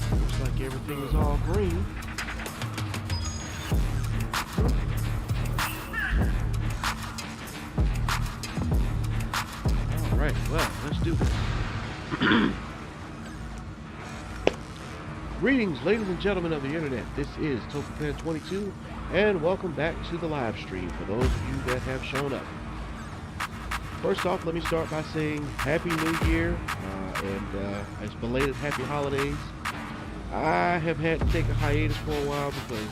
Looks like everything is all green. Alright, well, let's do this. Greetings, ladies and gentlemen of the internet. This is TokuFan22, and welcome back to the live stream for those of you that have shown up. First off, let me start by saying Happy New Year, and as belated Happy Holidays. I have had to take a hiatus for a while because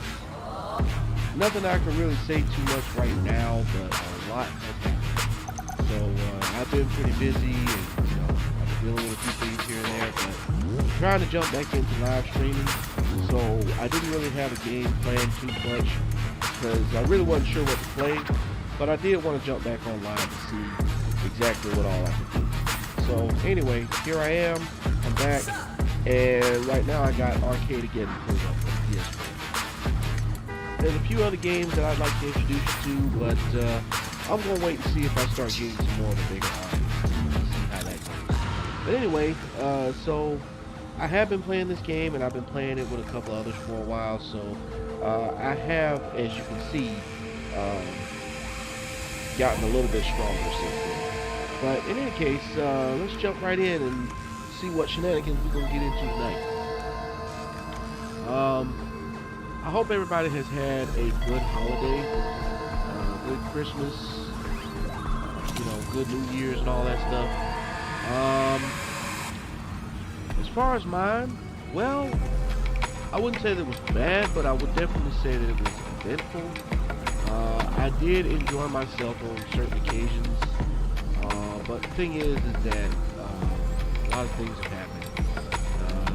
nothing I can really say too much right now, but a lot has happened. So I've been pretty busy, and I've been dealing with a few things here and there, but I'm trying to jump back into live streaming. So I didn't really have a game planned too much because I really wasn't sure what to play, but I did want to jump back online to see exactly what all I could do. So anyway, here I am. I'm back, and right now I got Arcade Again pulled up on the PS4. There's a few other games that I'd like to introduce you to, but I'm gonna wait and see if I start getting some more of a bigger audience. See how that goes. But anyway, so I have been playing this game, and I've been playing it with a couple others for a while. So I have, as you can see, gotten a little bit stronger since then. But in any case, let's jump right in and see what shenanigans we're going to get into tonight. I hope everybody has had a good holiday, good Christmas, good New Year's and all that stuff. As far as mine, well, I wouldn't say that it was bad, but I would definitely say that it was eventful. I did enjoy myself on certain occasions. But the thing is that a lot of things have happened.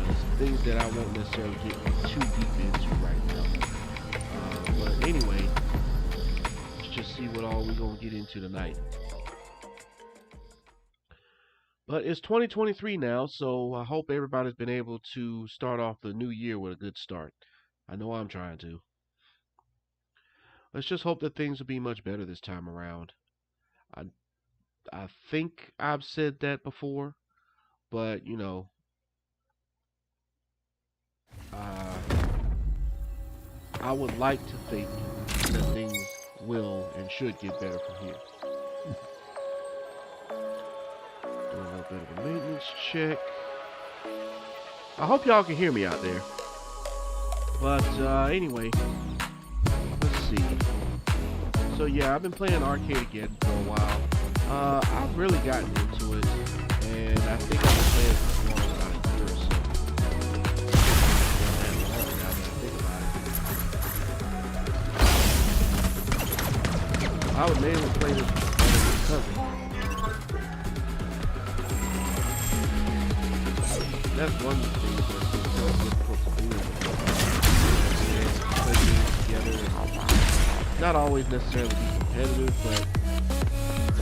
Some things that I won't necessarily get too deep into right now. But anyway, let's just see what all we're going to get into tonight. But it's 2023 now, so I hope everybody's been able to start off the new year with a good start. I know I'm trying to. Let's just hope that things will be much better this time around. I think I've said that before, but I would like to think that things will and should get better from here. Do a little bit of a maintenance check. I hope y'all can hear me out there. But anyway, let's see. So yeah, I've been playing Arcade Again for a while. I've really gotten into it, and I think I've been playing it for about a year or so. I would mainly play this with my cousin. That's one of the things that's been so difficult to do. Play games together. Not always necessarily be competitive, but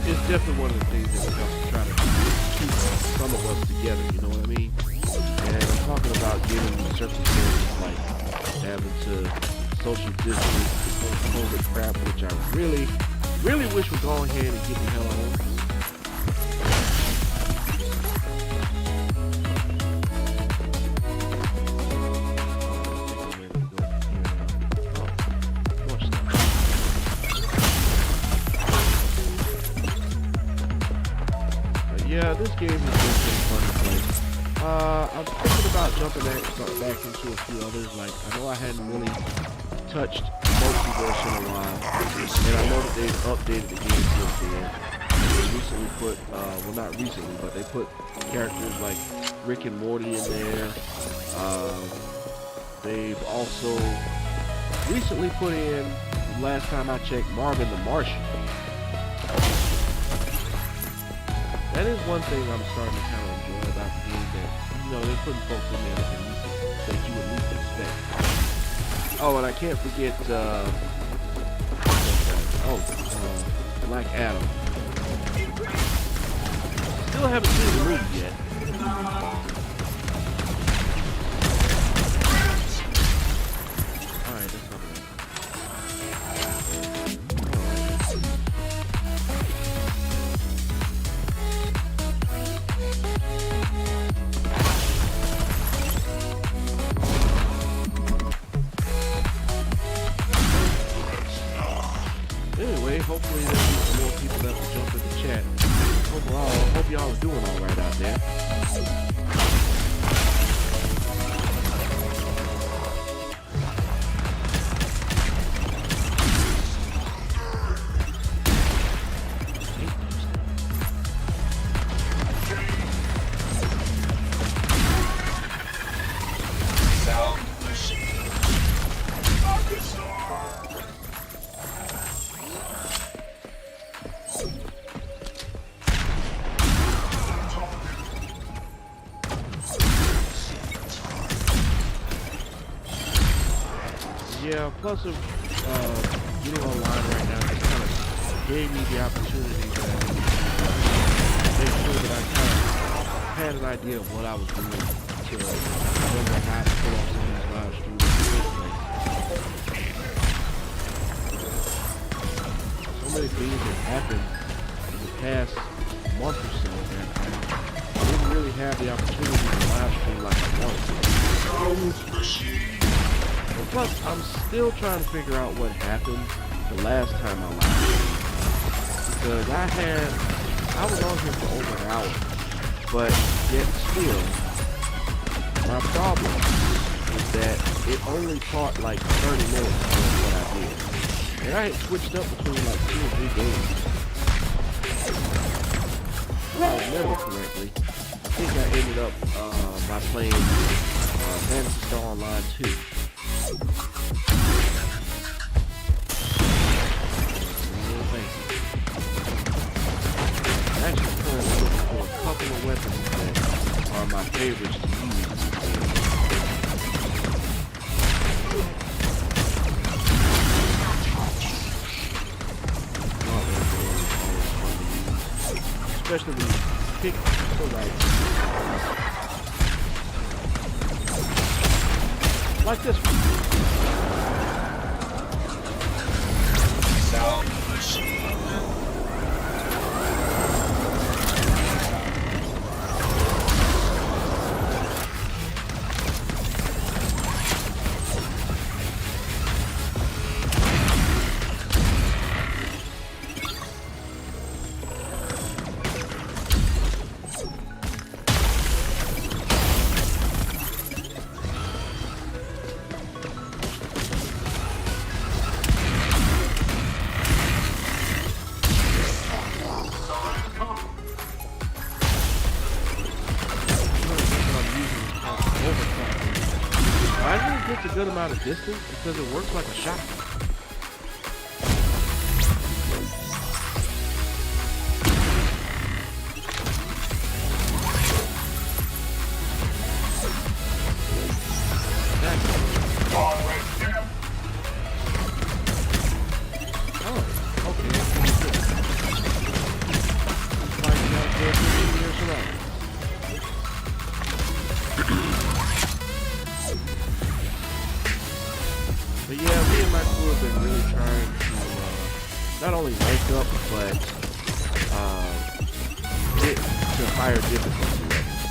it's definitely one of the things that we have to try to keep some of us together, you know what I mean? And I'm talking about getting circumstances like having to social distance, the COVID crap, which I really wish would go ahead and get the hell on. Yeah, this game has been pretty fun to play. I'm thinking about jumping back into a few others. Like, I know I hadn't really touched Multiverse in a while, and I know that they've updated the game since then. They recently put, well, not recently, but they put characters like Rick and Morty in there. They've also recently put in, last time I checked, Marvin the Martian. That is one thing I'm starting to kind of enjoy about the game, that they're putting folks in there that can that you would least expect. Oh, and I can't forget, Black Adam. Still haven't seen the movie yet. Alright, that's not bad. Anyway, hopefully there'll be some more people that will jump in the chat. Hope y'all are doing alright out there. Yeah, plus of getting online right now just kind of gave me the opportunity to make sure that I kind of had an idea of what I was doing to remember how to pull off some of these live streams. So many things have happened in the past month or so that I didn't really have the opportunity to live stream like I wanted to. And plus, I'm still trying to figure out what happened the last time I live streamed. Because I was on here for over an hour, but yet still, my problem is that it only caught like 30 minutes of what I did. And I had switched up between like 2 or 3 games. If I remember correctly, I think I ended up by playing Phantasy Star Online 2. I'm actually currently looking for a couple of weapons that are my favorites to use. Especially when you pick the right. Like this one. Sound machine. Gets a good amount of distance because it works like a shotgun. But yeah, me and my crew have been really trying to not only rank up, but get to higher difficulty levels.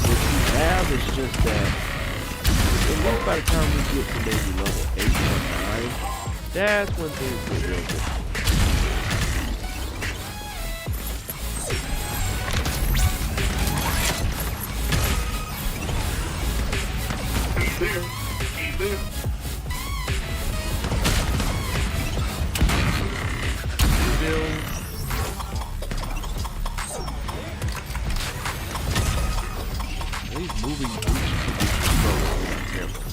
What we have is just that, at least by the time we get to maybe level 8 or 9, that's when things get real difficult. He's there. These moving boots can be controlled when I'm careful.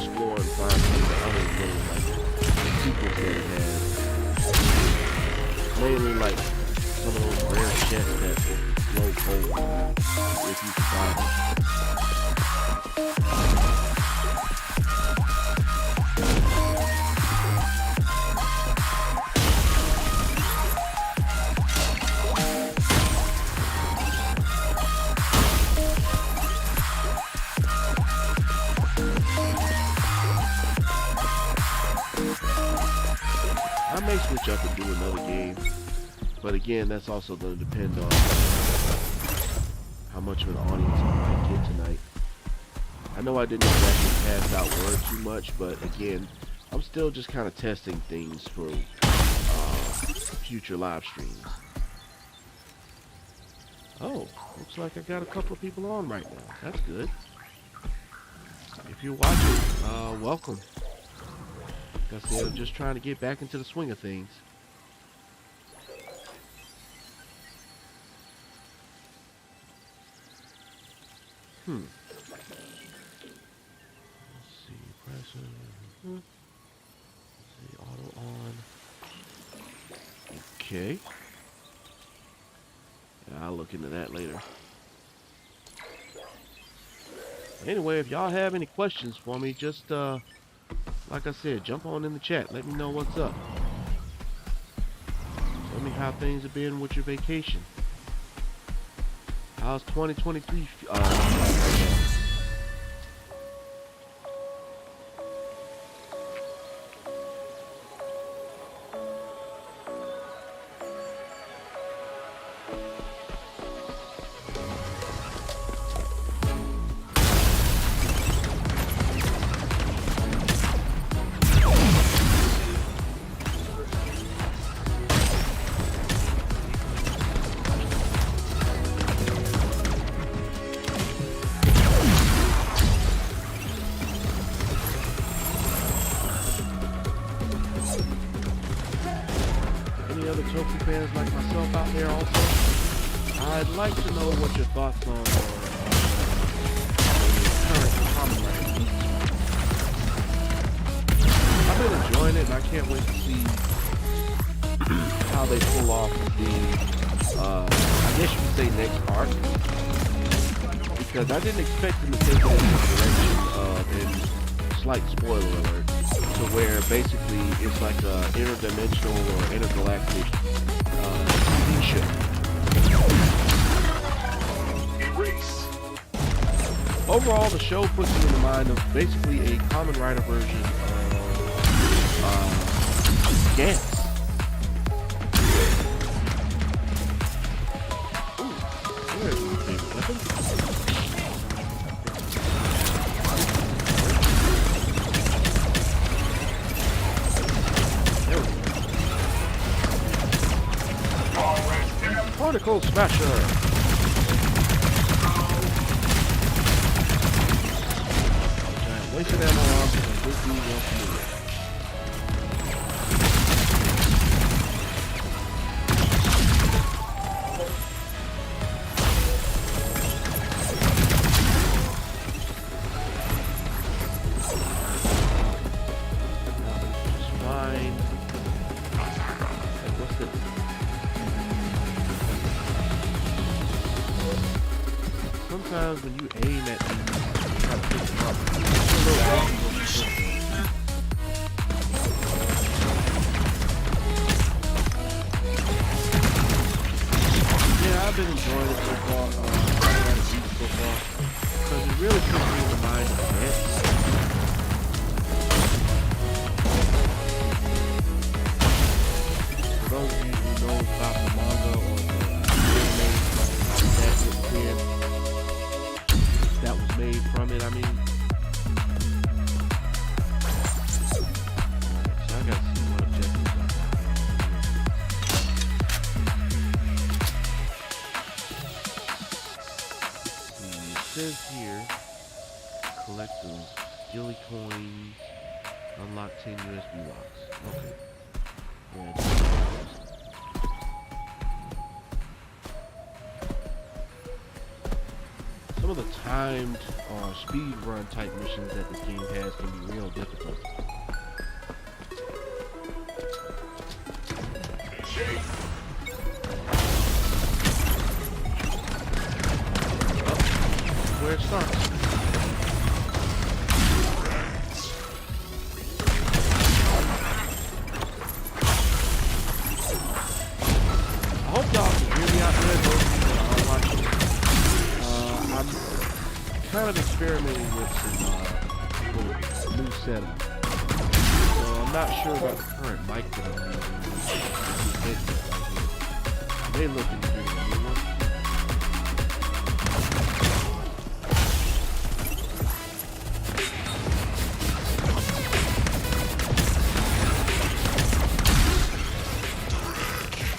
explore and find some of the other little like secrets that it has. Mainly like some of those rare chests that will glow gold if you can find them. I may switch up and do another game, but again, that's also going to depend on how much of an audience I might get tonight. I know I didn't exactly pass out word too much, but again, I'm still just kind of testing things for future live streams. Oh, looks like I got a couple of people on right now. That's good. If you're watching, welcome. Like I said, I'm just trying to get back into the swing of things. Let's see, press let's see, auto on. Okay. Yeah, I'll look into that later. Anyway, if y'all have any questions for me, just like I said, jump on in the chat. Let me know what's up. Tell me how things have been with your vacation. How's 2023? Tofu fans like myself out there also, I'd like to know what your thoughts on the current common rank. I've been enjoying it and I can't wait to see how they pull off the, I guess you could say next arc. Because I didn't expect them to take it in this direction and slight spoiler alert. To where basically it's like a interdimensional or intergalactic TV show. Overall, the show puts you in the mind of basically a Kamen Rider version of Gantz. Ooh, where's my favorite weapon? Particle Smasher! Giant wasted ammo arms and a good dude wants to move it. Just fine. Hey, what's this? Sometimes when you aim at things, you try to pick them up. Yeah, I've been enjoying it so far. So far, because it really puts me in the mind of Gantz. For those of you who know about the manga or the anime, that's what's clear. That was made from it, I mean. So I gotta see what objectives are. See, it says here, collect those Gilly coins, unlock 10 USB locks. Okay. Yeah, some of the timed speed run type missions that this game has can be real difficult. Where it starts. I hope y'all can hear me out there, those of you that are watching. I'm kind of experimenting with some new setup. So I'm not sure about the current mic that I'm using. They look into doing a new one.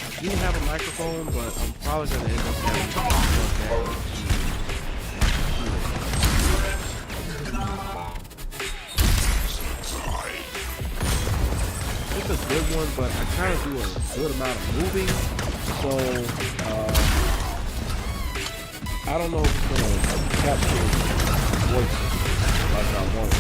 I do have a microphone, but I'm probably going to end up having to it's a good one, but I kind of do a good amount of moving, so I don't know if it's going to capture voice like I want it.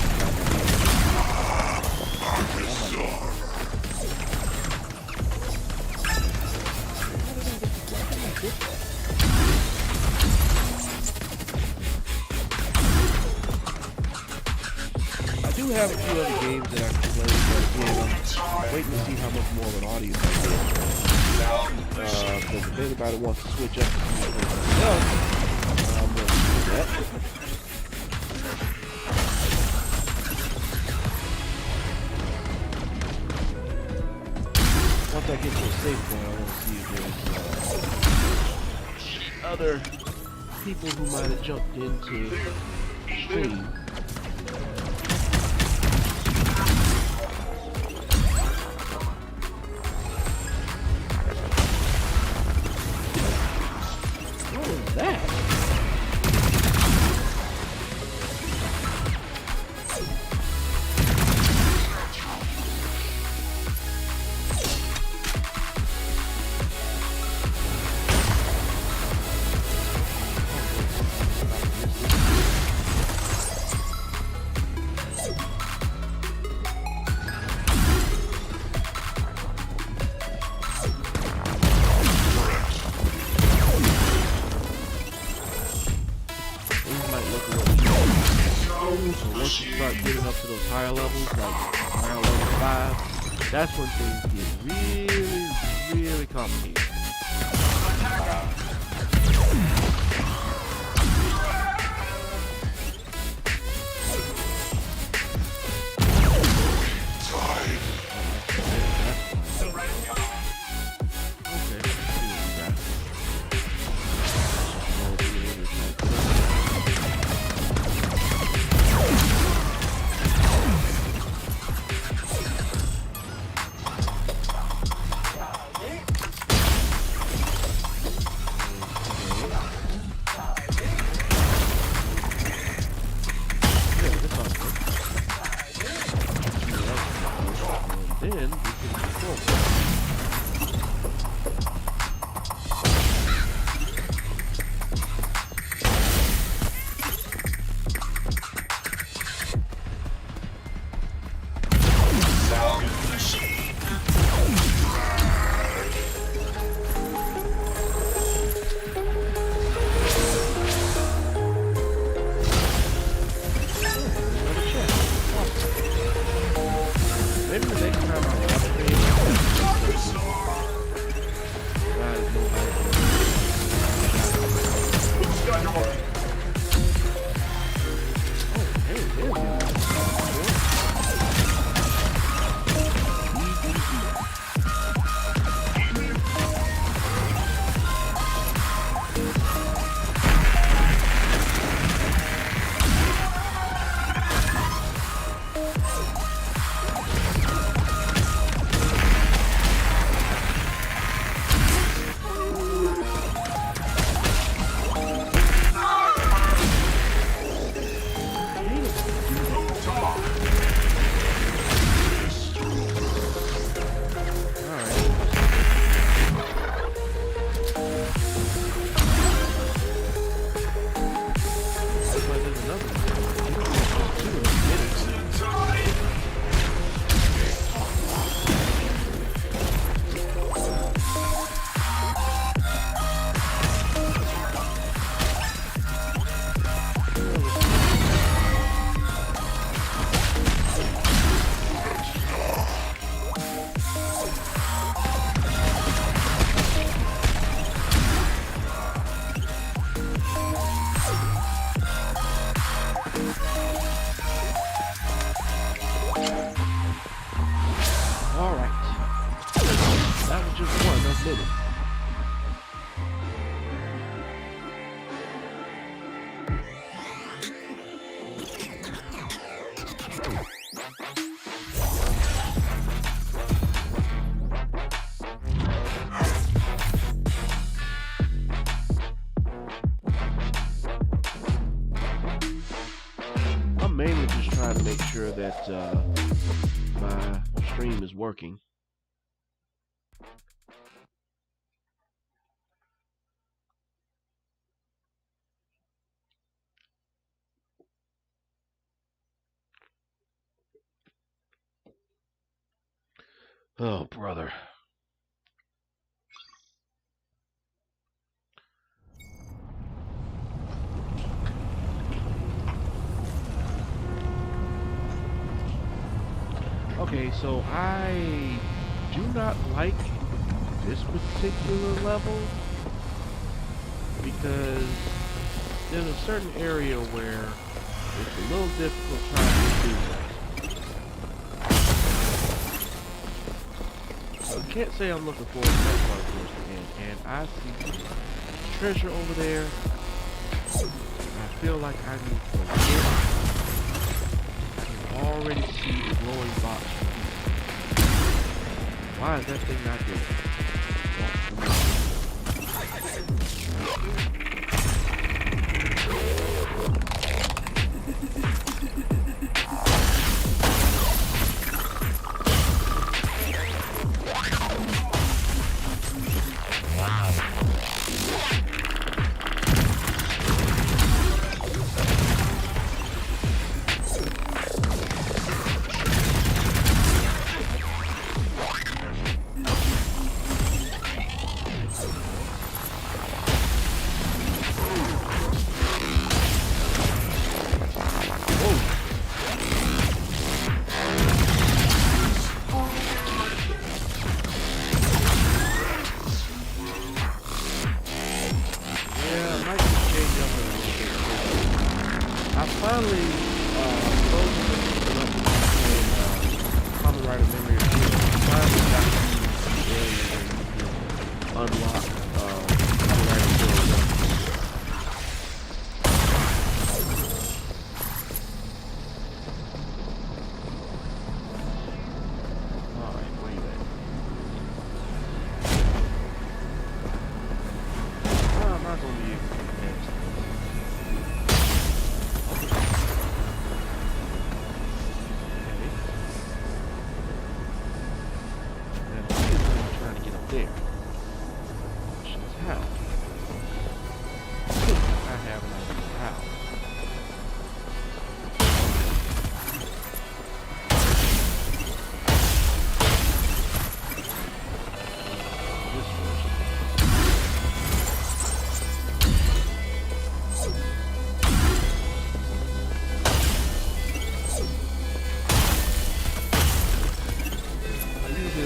I do have a few other games that I can play, but again, I'm waiting to see how much more of an audience I get. Because if anybody wants to switch up to something else, I'm going to do that. Once I get to a safe point, I want to see if there's other people who might have jumped into the stream. What was that? So once you start getting up to those higher levels, like around level 5, that's when things get really, really complicated. Then we can control. Maybe the next time I minute. I'm mainly just trying to make sure that my stream is working. Oh, brother. Okay, so I do not like this particular level because there's a certain area where it's a little difficult trying to do that. So I can't say I'm looking forward to that part towards the end. And I see treasure over there. I feel like I need to get. I can already see the glowing box. Why is that thing not there?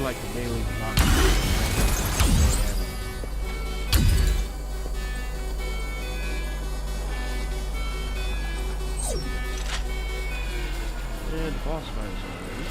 Like the mailing box. And boss fight is already.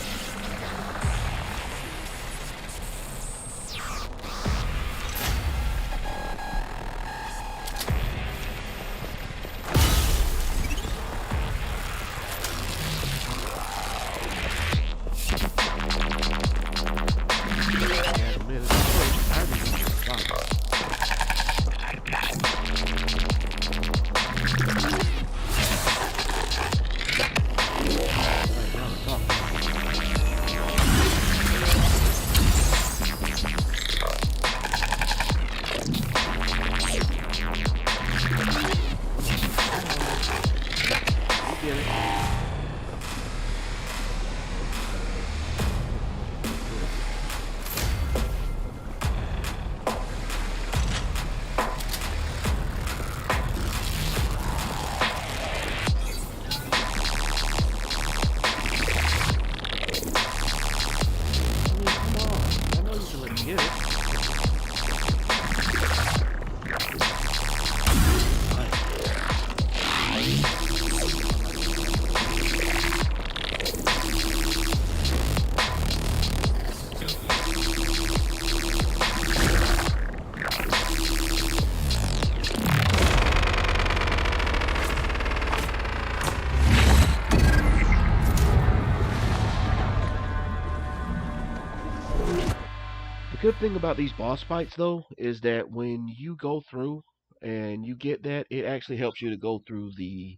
good thing about these boss fights, though, is that when you go through and you get that, it actually helps you to go through the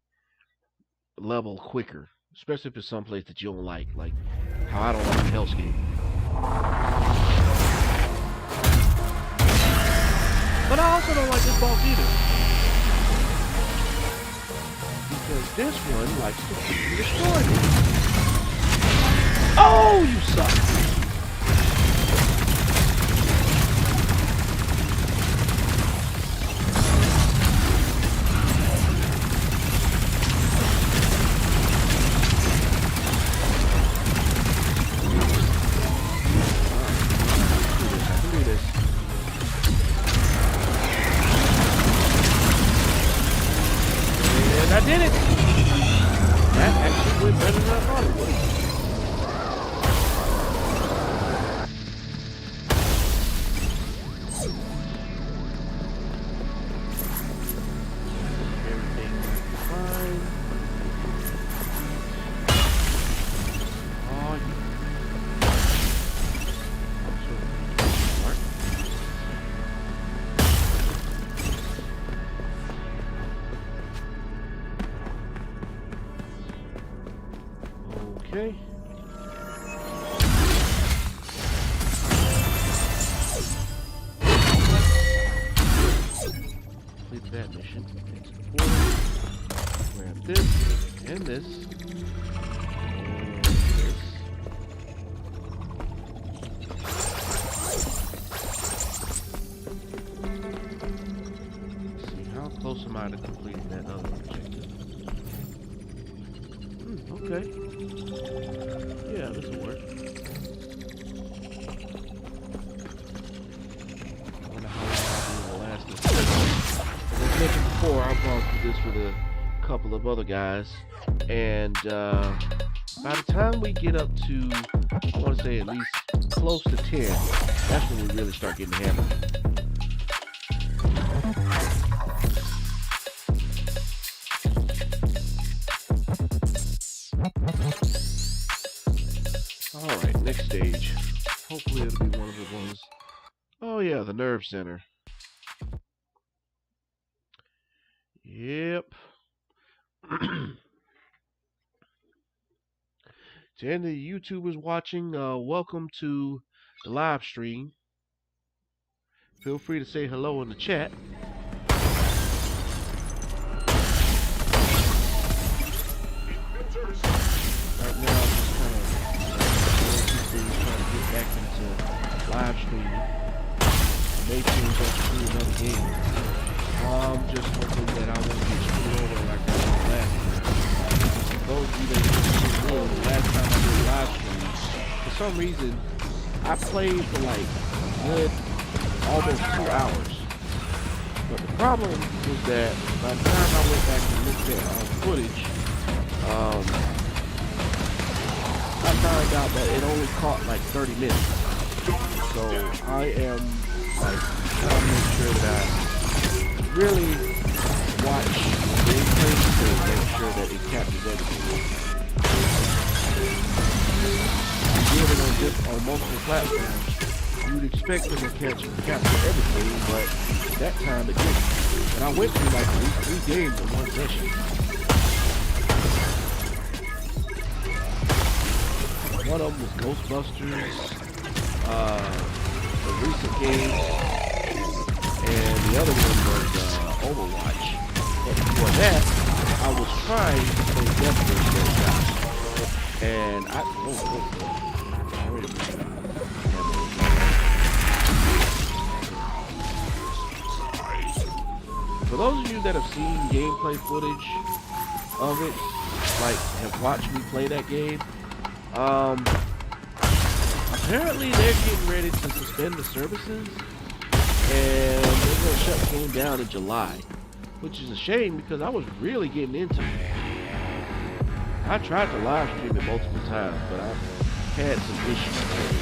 level quicker, especially if it's someplace that you don't like how I don't like Hell's Gate. But I also don't like this boss either, because this one likes to freaking destroy me. Oh, you suck! I did it! That actually went better than I thought it would. Everything fine. Oh, yeah. Okay. Complete that mission. Grab this and this. And this. Let's see, how close am I to completing that other objective? Okay. Yeah, this will work. I wonder how long it will last this. As I mentioned before, I've gone through this with a couple of other guys, and by the time we get up to, I want to say at least close to 10, that's when we really start getting hammered. Alright, next stage. Hopefully it'll be one of the ones. Oh yeah, the nerve center. Yep. To any of the YouTubers watching, welcome to the live stream. Feel free to say hello in the chat. Right now, I'm just kind of trying to get back into live streaming. I may change up to another game. I'm just hoping that I won't get screwed over like I did last time. For those of you that didn't know, the last time I did live stream, for some reason, I played for like good almost 2 hours. But the problem was that by the time I went back and looked at footage, I found out that it only caught like 30 minutes. So I am like trying to make sure that I really watch the gameplay to make sure that it captures everything. On multiple platforms, you'd expect them to capture everything, but that time it didn't. And I went through like three games in one session. One of them was Ghostbusters, the recent game, and the other one was Overwatch. But before that, I was trying to play Death Race, and for those of you that have seen gameplay footage of it, like have watched me play that game, apparently they're getting ready to suspend the services, and they're going to shut the game down in July, which is a shame because I was really getting into it. I tried to live stream it multiple times, but I had some issues with it.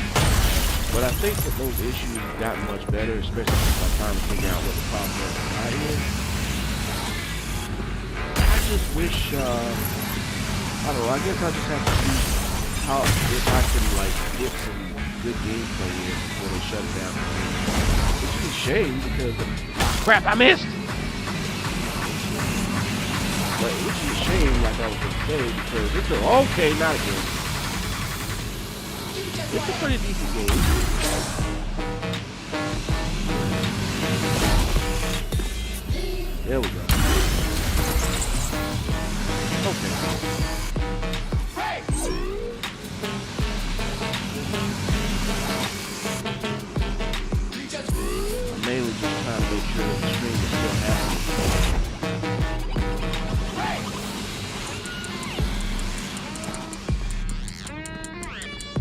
But I think that those issues have gotten much better, especially since I'm trying to figure out what the problem was on my end. I just wish, I don't know, I guess I just have to see how if I can like get some good gameplay in before they shut it down. Which is a shame because crap, I missed. But which is a shame, like I was gonna say, because it's okay, not again. It's a pretty decent game. There we go. Okay. I'm mainly just trying to make sure that the stream is still happening.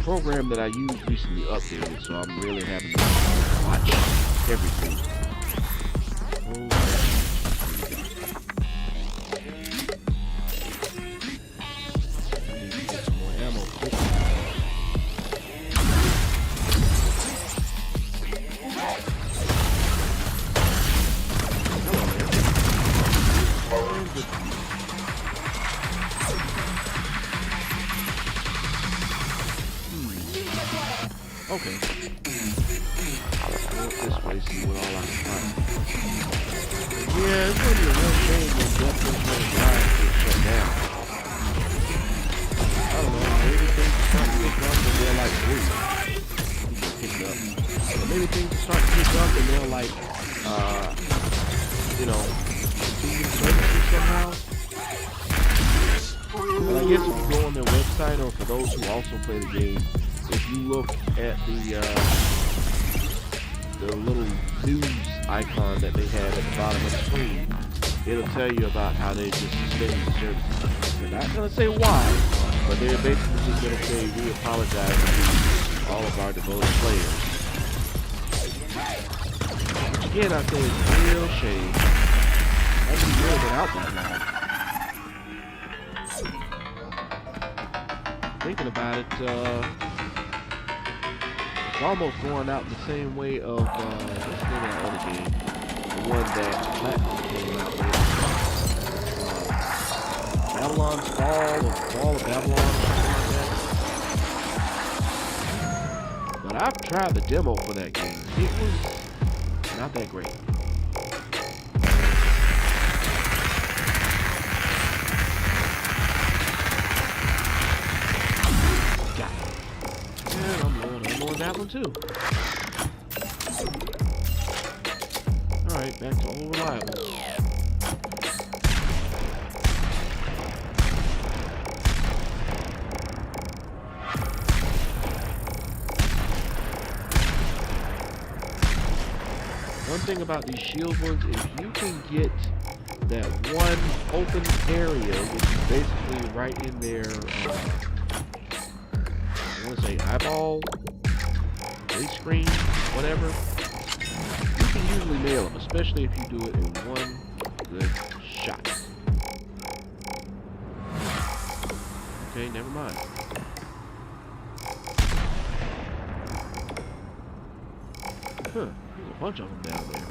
Program that I used recently updated, so I'm really having to watch everything. Okay. Go this way, see what all I can find. Yeah, it's gonna be a real shame when Deathwish Drive gets shut down. I don't know, maybe things start to pick up and they're like, ooh, pick up. So maybe things start to pick up and they're like, you know, continue services somehow. But I guess if you go on their website, or for those who also play the game, if you look at the little news icon that they have at the bottom of the screen, it'll tell you about how they just suspended the services. They're not going to say why, but they're basically just going to say, we apologize to all of our devoted players. Which again, I say is a real shame. That's really been out there now. Thinking about it, it's almost going out the same way of, what's the name of that other game? The one that Platinum came out with. Babylon's Fall, or Fall of Babylon, something like that. But I've tried the demo for that game. It was not that great. That one too. Alright, back to all reliable. One thing about these shield ones, if you can get that one open area, which is basically right in their, I want to say eyeball, screen, whatever, you can usually nail them, especially if you do it in one good shot. Okay, never mind. Huh, there's a bunch of them down there.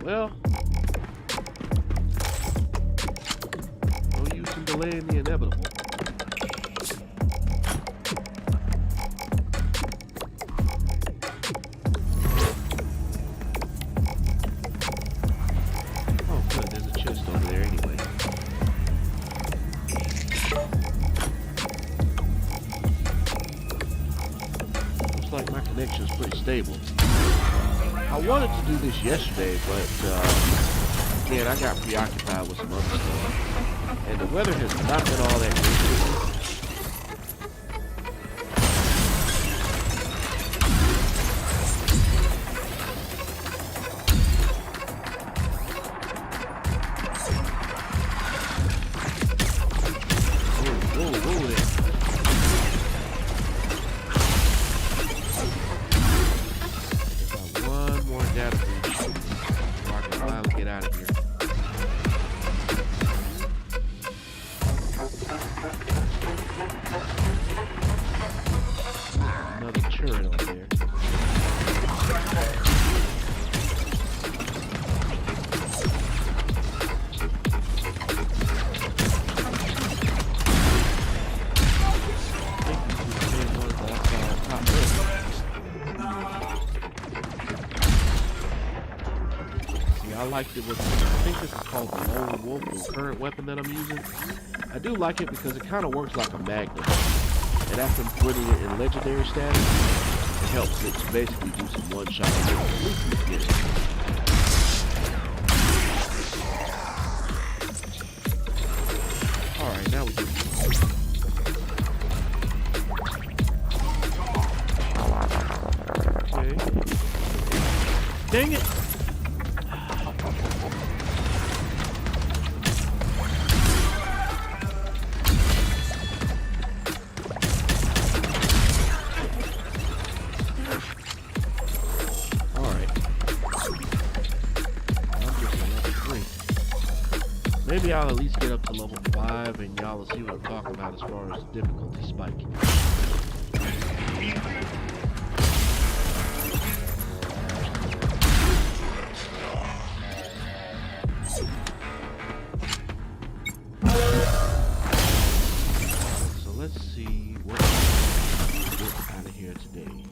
Well, no use in delaying the inevitable. Like my connection's pretty stable. I wanted to do this yesterday, but again, I got preoccupied with some other stuff, and the weather has not been all that great. Whoa there. Get out of here. I liked it with, I think this is called the Lone Wolf, the current weapon that I'm using. I do like it because it kind of works like a magnet. And after putting it in legendary status, it helps it to basically do some one-shot damage. Alright, now we do. Okay. Dang it! Maybe I'll at least get up to level 5 and y'all will see what I'm talking about as far as difficulty spike. So let's see what we can get out of here today.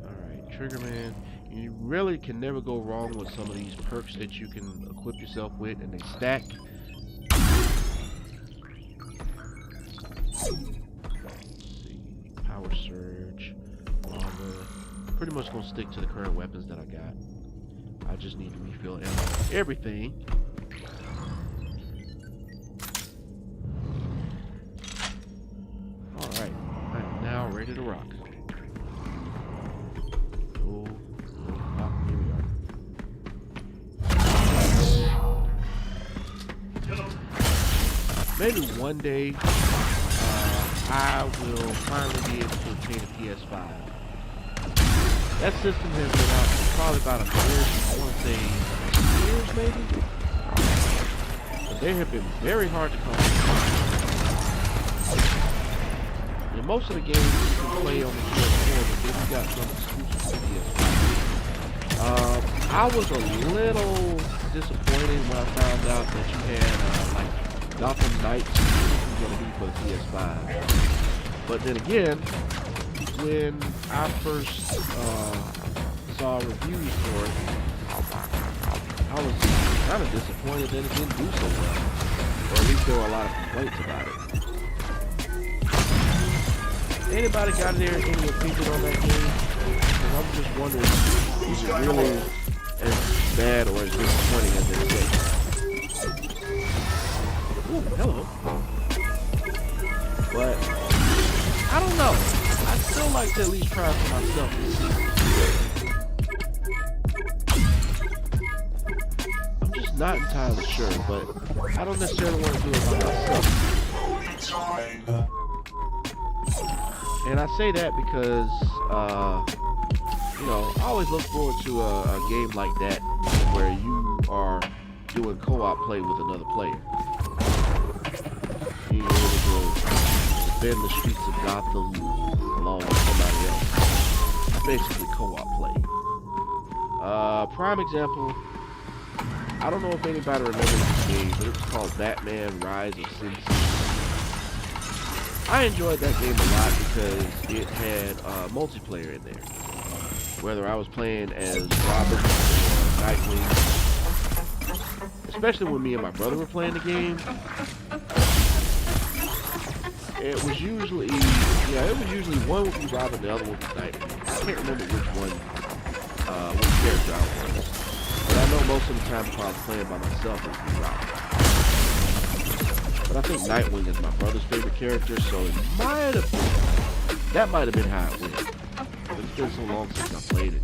Alright, Triggerman. You really can never go wrong with some of these perks that you can equip yourself with, and they stack. Let's see, Power Surge, Lava. Pretty much gonna stick to the current weapons that I got. I just need to refill everything. Alright, I am now ready to rock. Maybe one day I will finally be able to obtain a PS5. That system has been out for probably about a year, I want to say 2 years maybe. But they have been very hard to come by. And most of the games you can play on the PS4, but then you got some exclusive to PS5. I was a little disappointed when I found out that you had like Gotham Knights was going to be for the PS5. But then again, when I first saw reviews for it, I was kind of disappointed that it didn't do so well. Or at least there were a lot of complaints about it. Anybody got any opinion on that game? Because I'm just wondering, is it really as bad or as disappointing as they say? Ooh, hello. But I don't know. I'd still like to at least try for myself. I'm just not entirely sure, but I don't necessarily want to do it by myself. And I say that because, you know, I always look forward to a game like that where you are doing co-op play with another player. Being able to defend the streets of Gotham along with somebody else. Basically co-op play. Prime example, I don't know if anybody remembers this game, but it was called Batman Rise of Sin City. I enjoyed that game a lot because it had multiplayer in there. Whether I was playing as Robin or Nightwing, especially when me and my brother were playing the game, it was usually, one would be Robin, the other would be Nightwing. I can't remember which one, which character I was. But I know most of the time if I was playing by myself, it would be Robin. But I think Nightwing is my brother's favorite character, so it might have been, that might have been how it went. But it's been so long since I played it.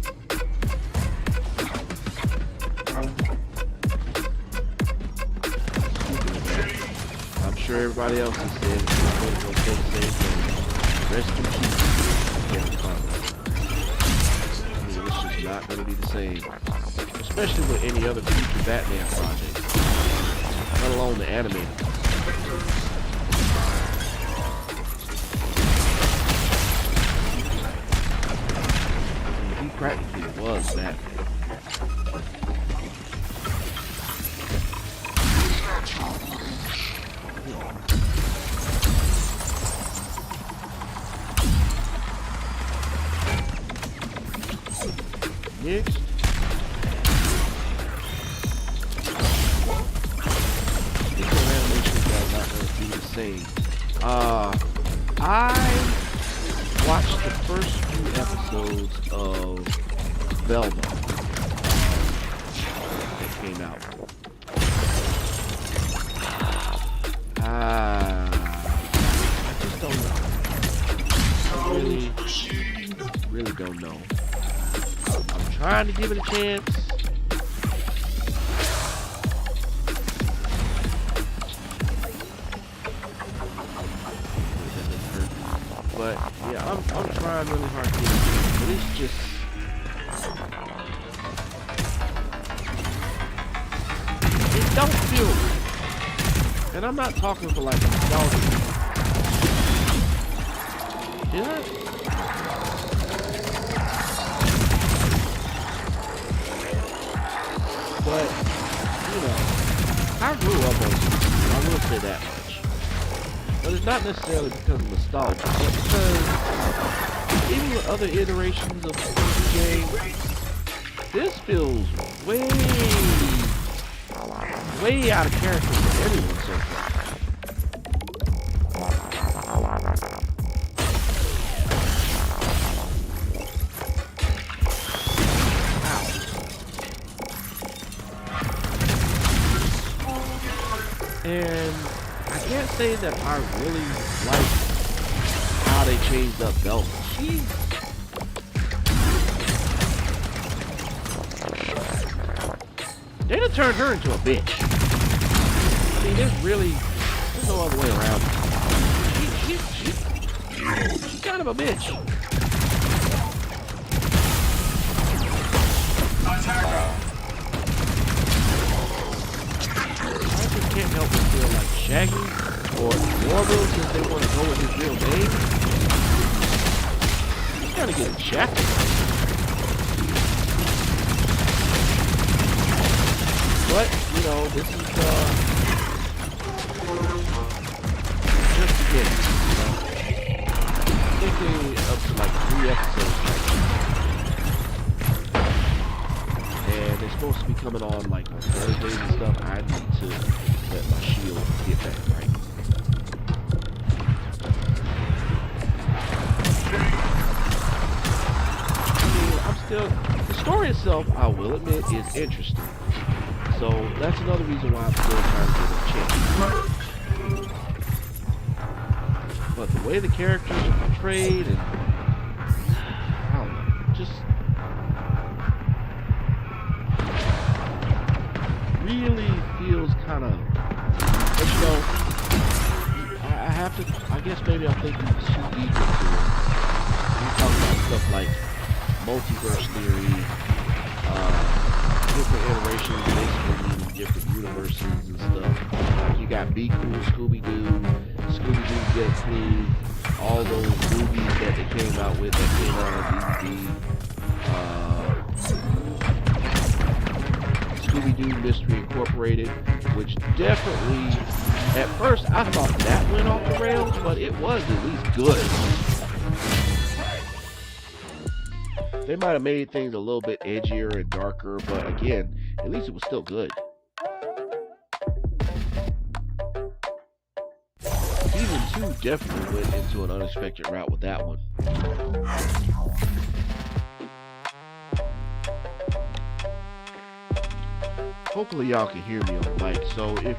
I'm sure everybody else is saying the same thing. Rest in peace, Kevin Conroy. I mean, it's just not going to be the same. Especially with any other future Batman project. Let alone the animated. He practically was Batman. saying? I watched the first few episodes of Velma that came out. I just don't know. I really don't know. I'm trying to give it a chance. But yeah, I'm trying really hard to get it, but it's just it don't feel good. And I'm not talking for like nostalgia. Did I? But you know, I grew up on it. I will say that much. But it's not necessarily because of nostalgia, but because even with other iterations of the game, this feels way out of character for everyone so far. And I can't say that I really like how they changed up Velma. They done turned her into a bitch. I mean, there's no other way around it. She's kind of a bitch. I just can't help but feel like Shaggy or Warville, since they want to go with his real name, he's kind of getting shafted. But, you know, this is, just beginning, you know. I think they're up to like 3 episodes right now. And they're supposed to be coming on like on Thursdays and stuff. I need to let my shield get back right. I mean, the story itself, I will admit, is interesting. So that's another reason why I'm still trying to get a chance. But the way the characters are portrayed and I don't know, just really feels kind of, but you know, I have to, I guess maybe I'm thinking too deep into it. We talk about stuff like multiverse theory, different iterations, basically meaning different universes and stuff. Like you got Be Cool, Scooby-Doo, Scooby-Doo Get Clean, all those movies that they came out with that came out on DVD. Scooby-Doo Mystery Incorporated, which definitely, at first I thought that went off the rails, but it was at least good. They might have made things a little bit edgier and darker, but again, at least it was still good. Season 2 definitely went into an unexpected route with that one. Hopefully y'all can hear me on the mic. So if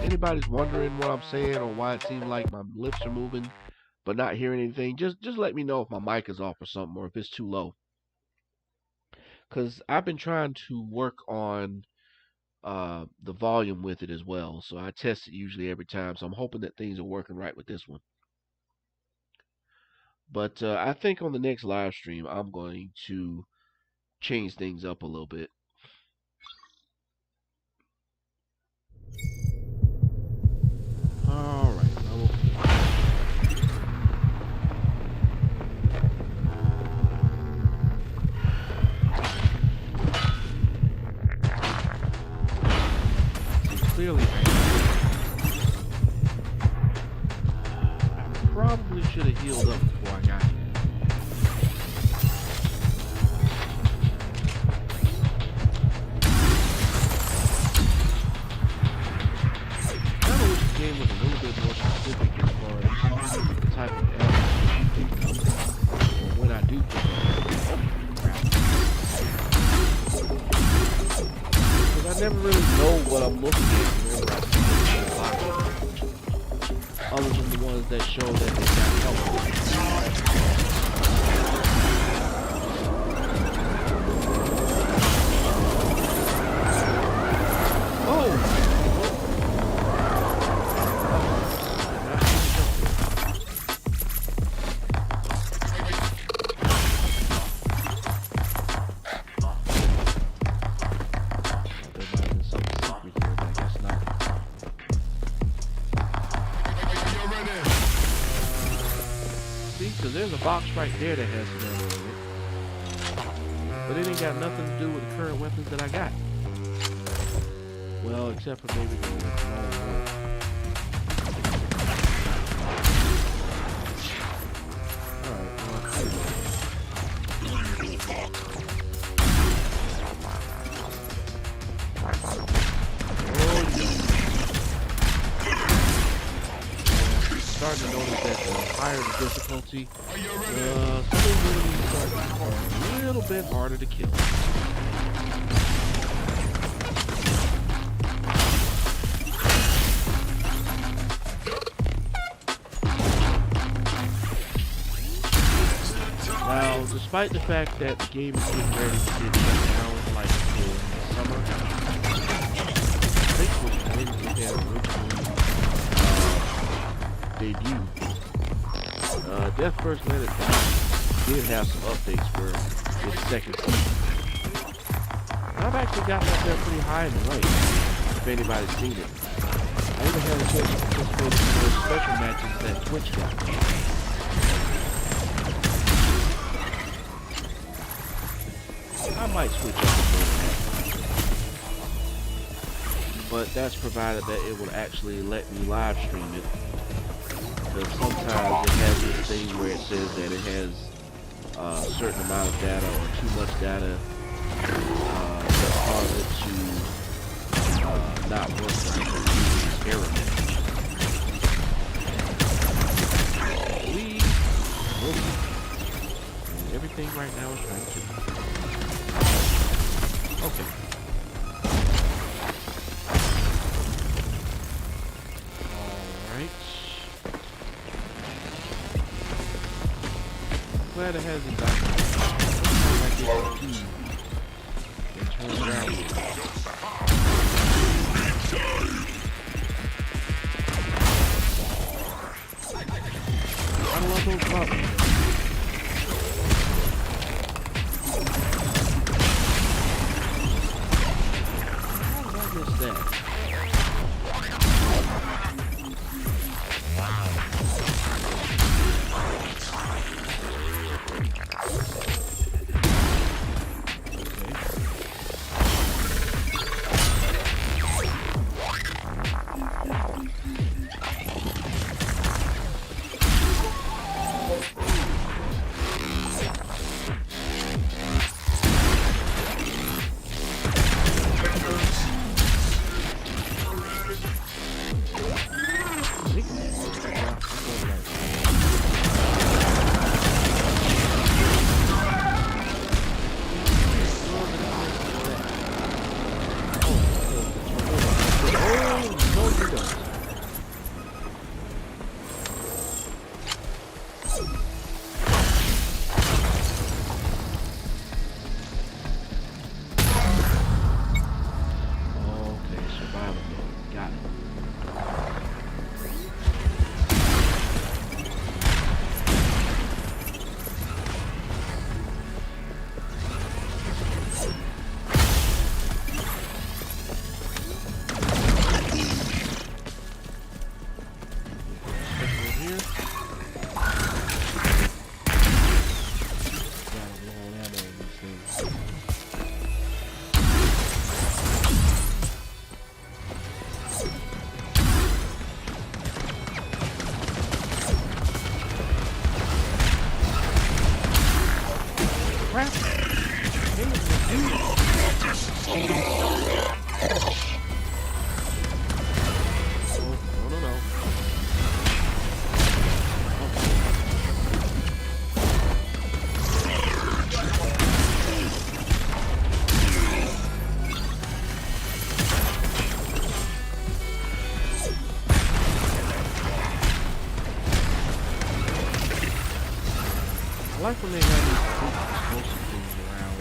anybody's wondering what I'm saying or why it seems like my lips are moving but not hearing anything, just let me know if my mic is off or something, or if it's too low. Because I've been trying to work on the volume with it as well. So I test it usually every time. So I'm hoping that things are working right with this one. But I think on the next live stream, I'm going to change things up a little bit. All right. Clearly, I probably should have healed up before I got here. I wish the game was a little bit more what I'm looking at whenever I see this box, other than the ones that show that they got help. Because there's a box right there that has none in it. But it ain't got nothing to do with the current weapons that I got. Well, except for maybe the long one. Starting to notice that the higher the difficulty, some of the enemies start to become a little bit harder to kill. Now, despite the fact that the game is getting ready to get shut down like in the summer, Facebook didn't get that originally debut. Death First Let It Die did have some updates for its second season. I've actually gotten up there pretty high in the rank, if anybody's seen it. I even had a chance to participate in those special matches that Twitch got. I might switch up but that's provided that it will actually let me live stream it. Because sometimes it has this thing where it says that it has a certain amount of data or too much data that causes it to not work right or use error message. Everything right now is trying to. Okay. Glad it has a document. And turn around. I love those buttons. How did I miss that? like when they have these big explosive things around.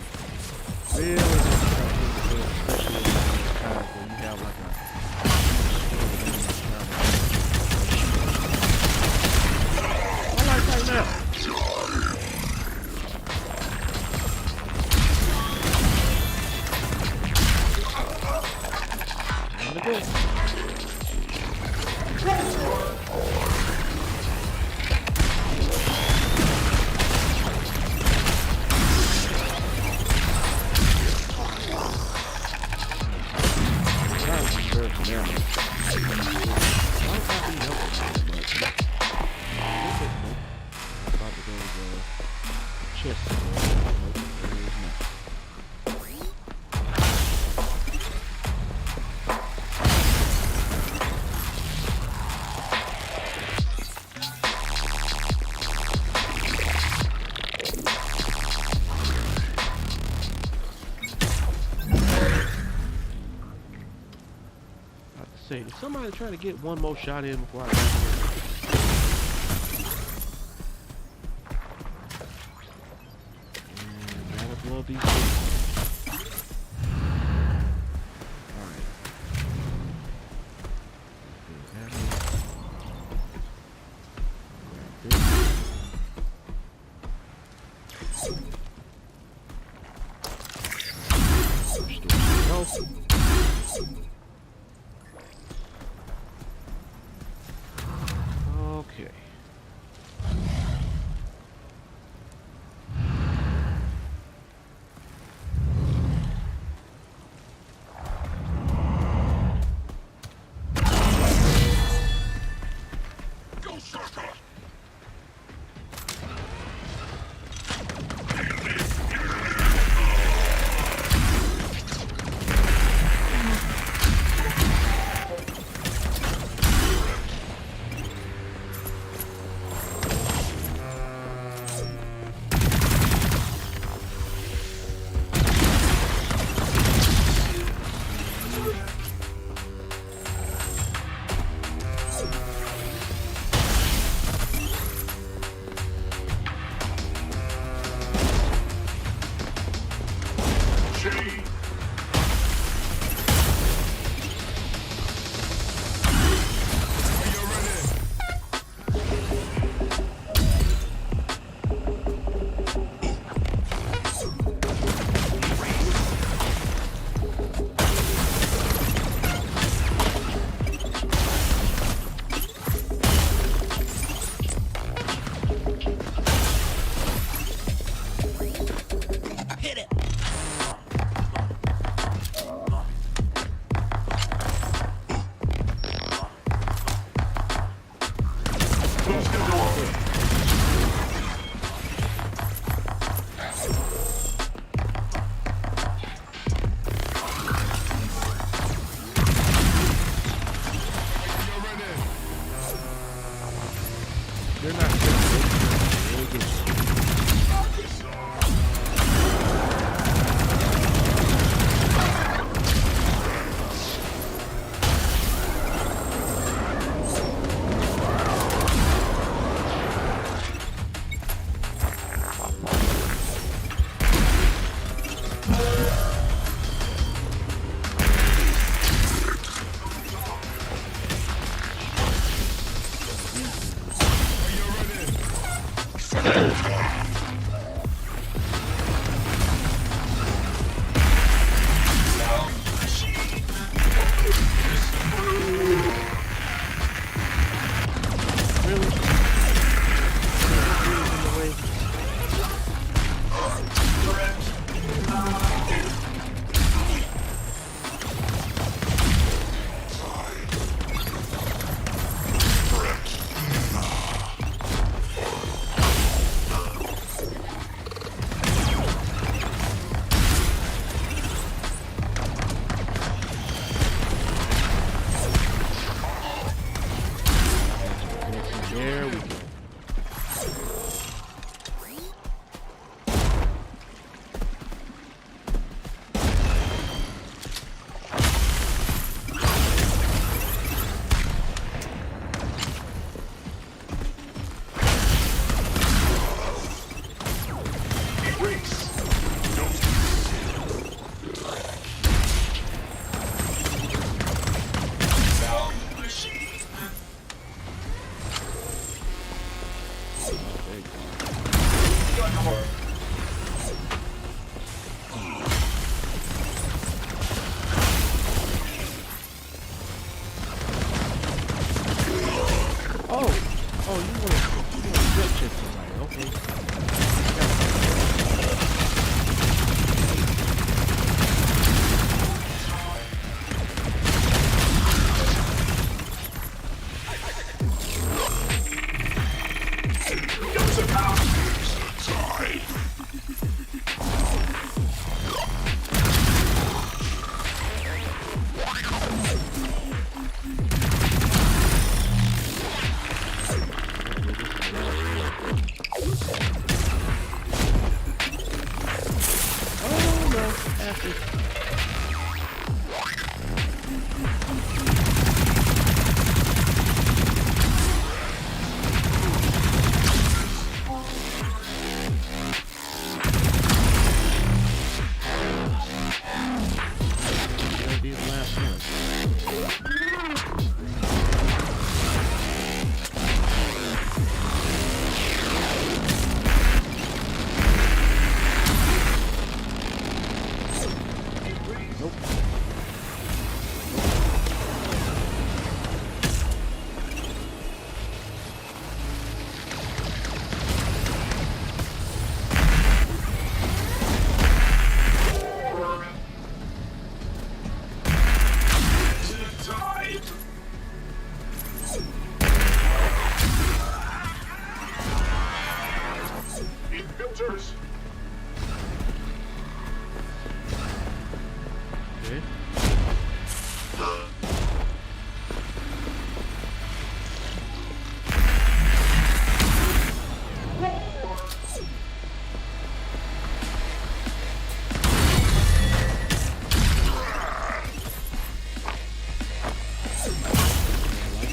Really nice to try to hit the hood, especially in those times where you have like a I like that now. Time to go. Say, did somebody try to get one more shot in before I got here? And gotta blow these things. Alright. Grab this. Restore health. Okay. Go, sucker! They're not good. Really good.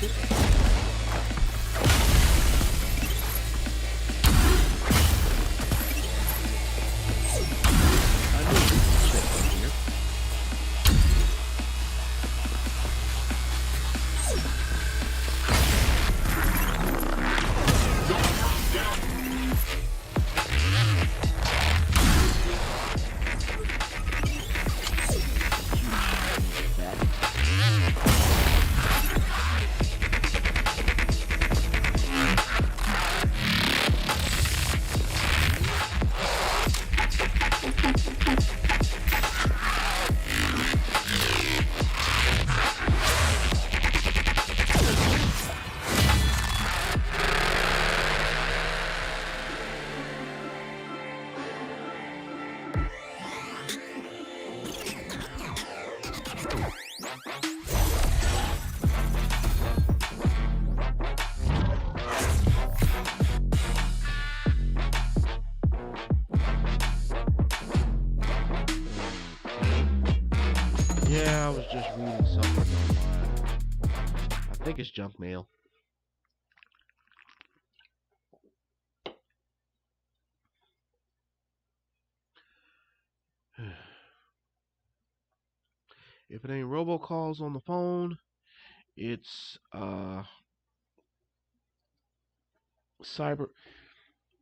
focus. I knew we could check up here. Yeah, I was just reading something online. I think it's junk mail. If it ain't robocalls on the phone, it's cyber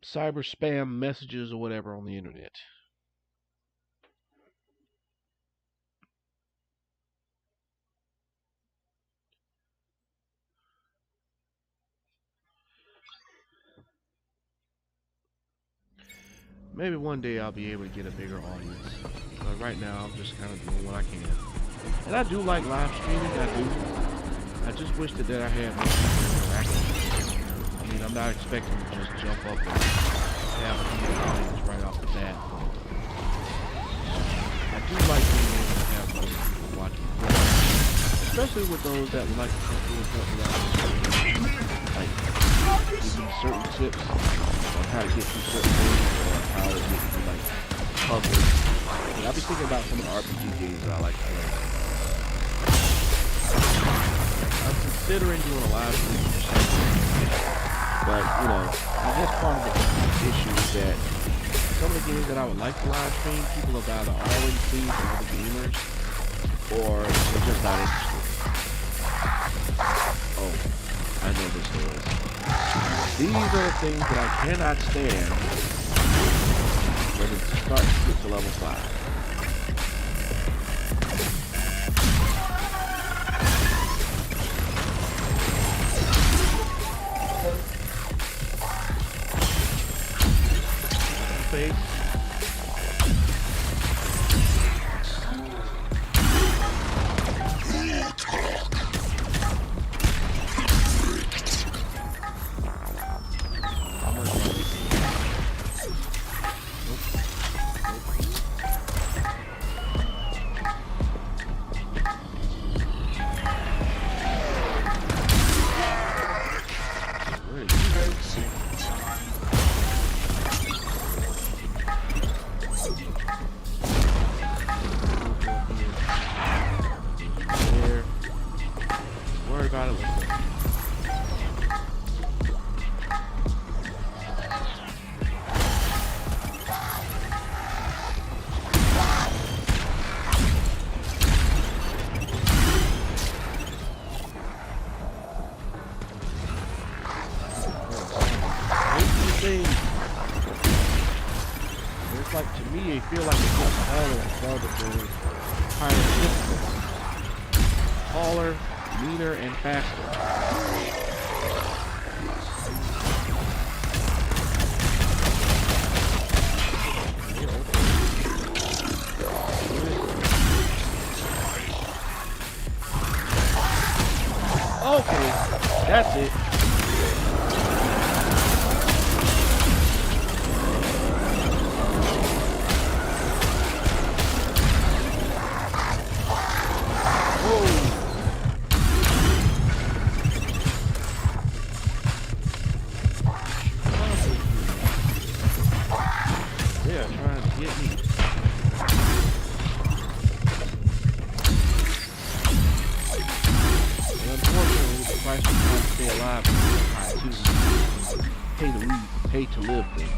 spam messages or whatever on the internet. Maybe one day I'll be able to get a bigger audience. But right now I'm just kind of doing what I can. And I do like live streaming, I do. I just wish that I had more people interacting. I mean, I'm not expecting to just jump up and have a huge audience right off the bat. I do like being able to have other people watching. Especially with those that would like to come through and help me out. Like, give me certain tips on how to get through certain things, or how to get through, like, puzzles. And I'll be thinking about some of the RPG games that I like to play. I'm considering doing a live stream, but, you know, I guess part of the issue is that some of the games that I would like to live stream, people have either already seen from other gamers, or they're just not interested. Oh, I know this is. These are the things that I cannot stand when it starts to get to level 5. Face. About it. It's like, to me, it feels like it's just taller and farther than higher distance. Taller, meaner, and faster. Okay, that's it. price for trying to stay alive is high too. Pay to live things.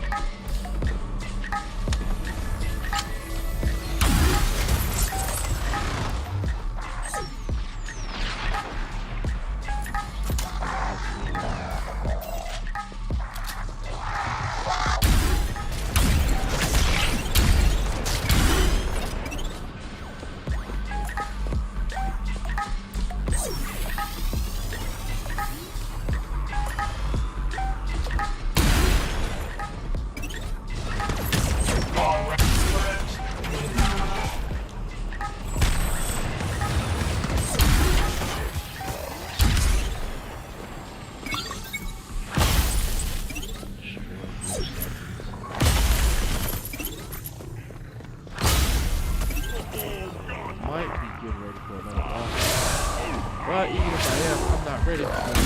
But even if I am, I'm not ready because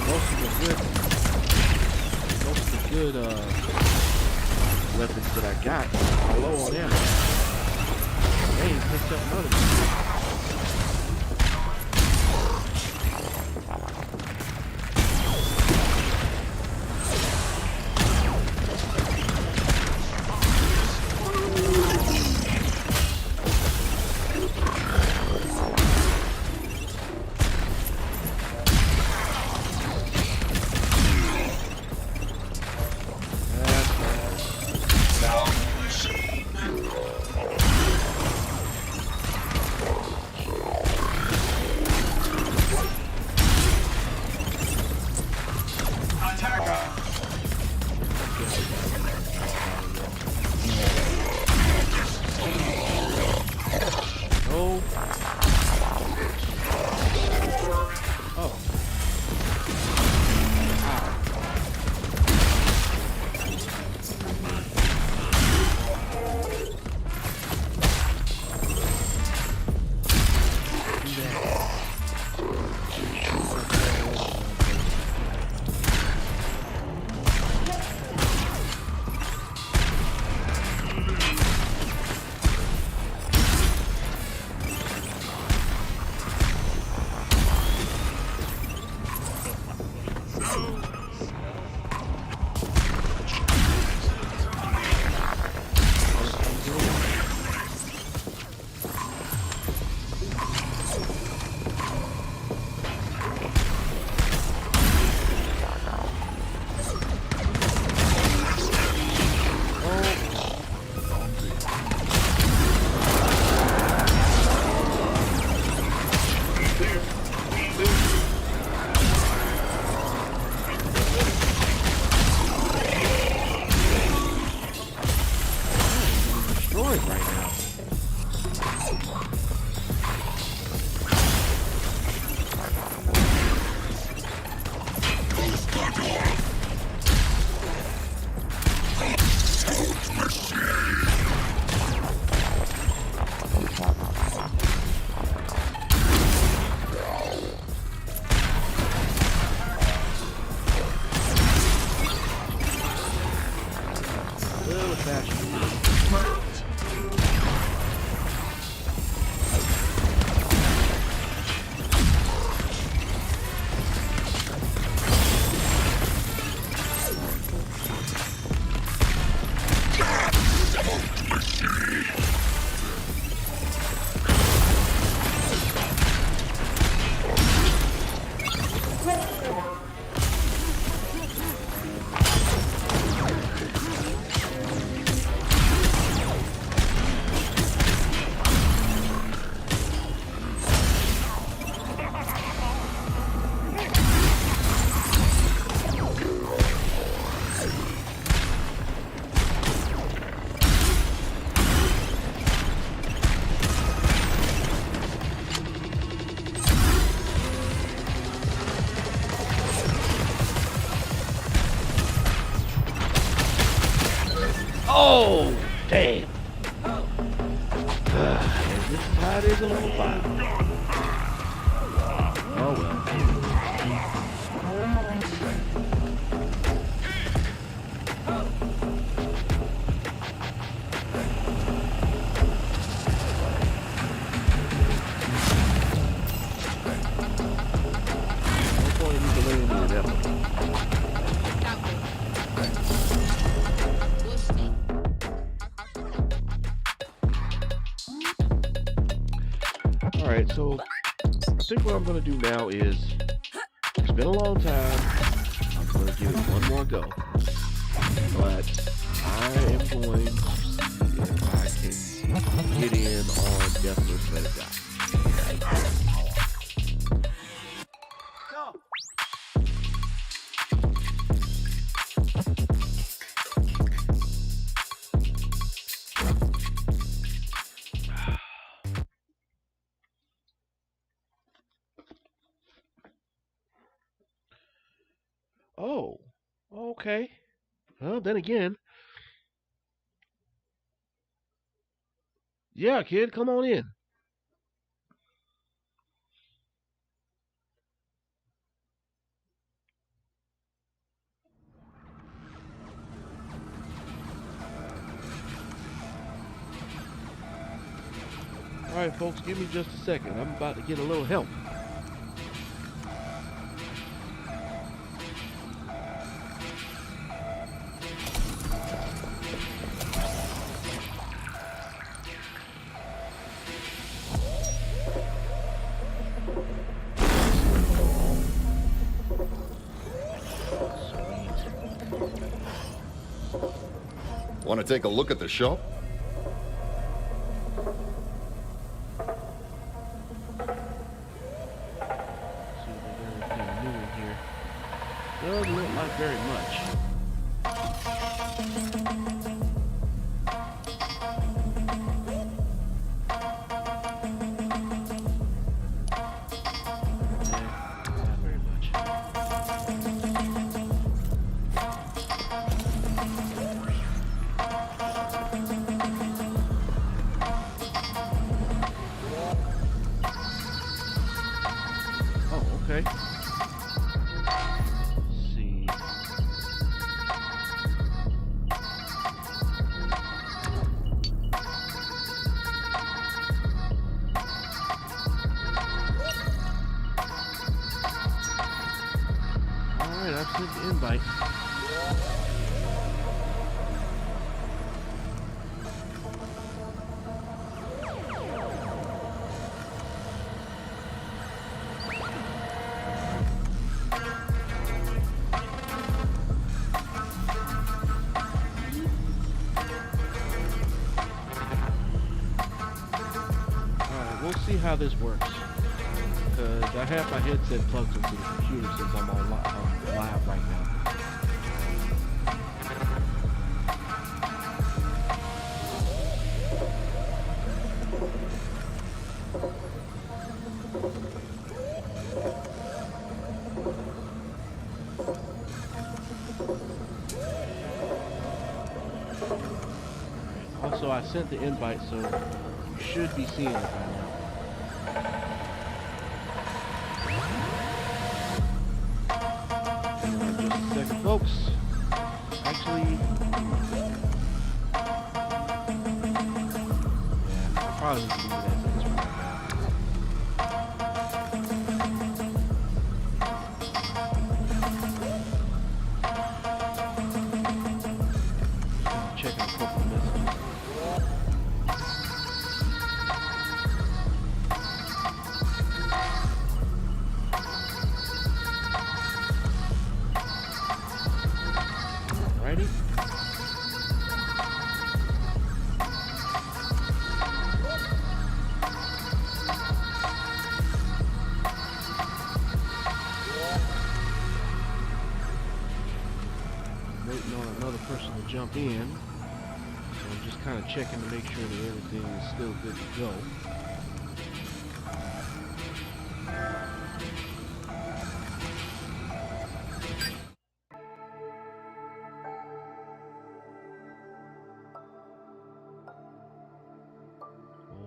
most of the good weapons that I got are low on ammo. They ain't picked up none of them. Oh, damn. This is how it is a level 5. Oh, well. valiant effort. Alright, so I think what I'm going to do now is, it's been a long time, I'm going to give it one more go. But I am going to see if I can get in on Deathless Let It Die. Oh, okay. Well, then again, yeah, kid, come on in. All right, folks, give me just a second. I'm about to get a little help. Want to take a look at the shop? See if there's anything new in here. Doesn't look like very much. Not very much. Oh, okay. Let's see. Alright, I've sent the invite. Alright, we'll see how this works. Because I have my headset plugged into the computer since I'm on live right now. Also, I sent the invite, so you should be seeing it by now. Just a second, folks. Actually, yeah, I'll probably need to leave it as it is right now. Checking a couple of messages. Alrighty. Waiting on another person to jump in. So I'm just kind of checking to make sure that everything is still good to go.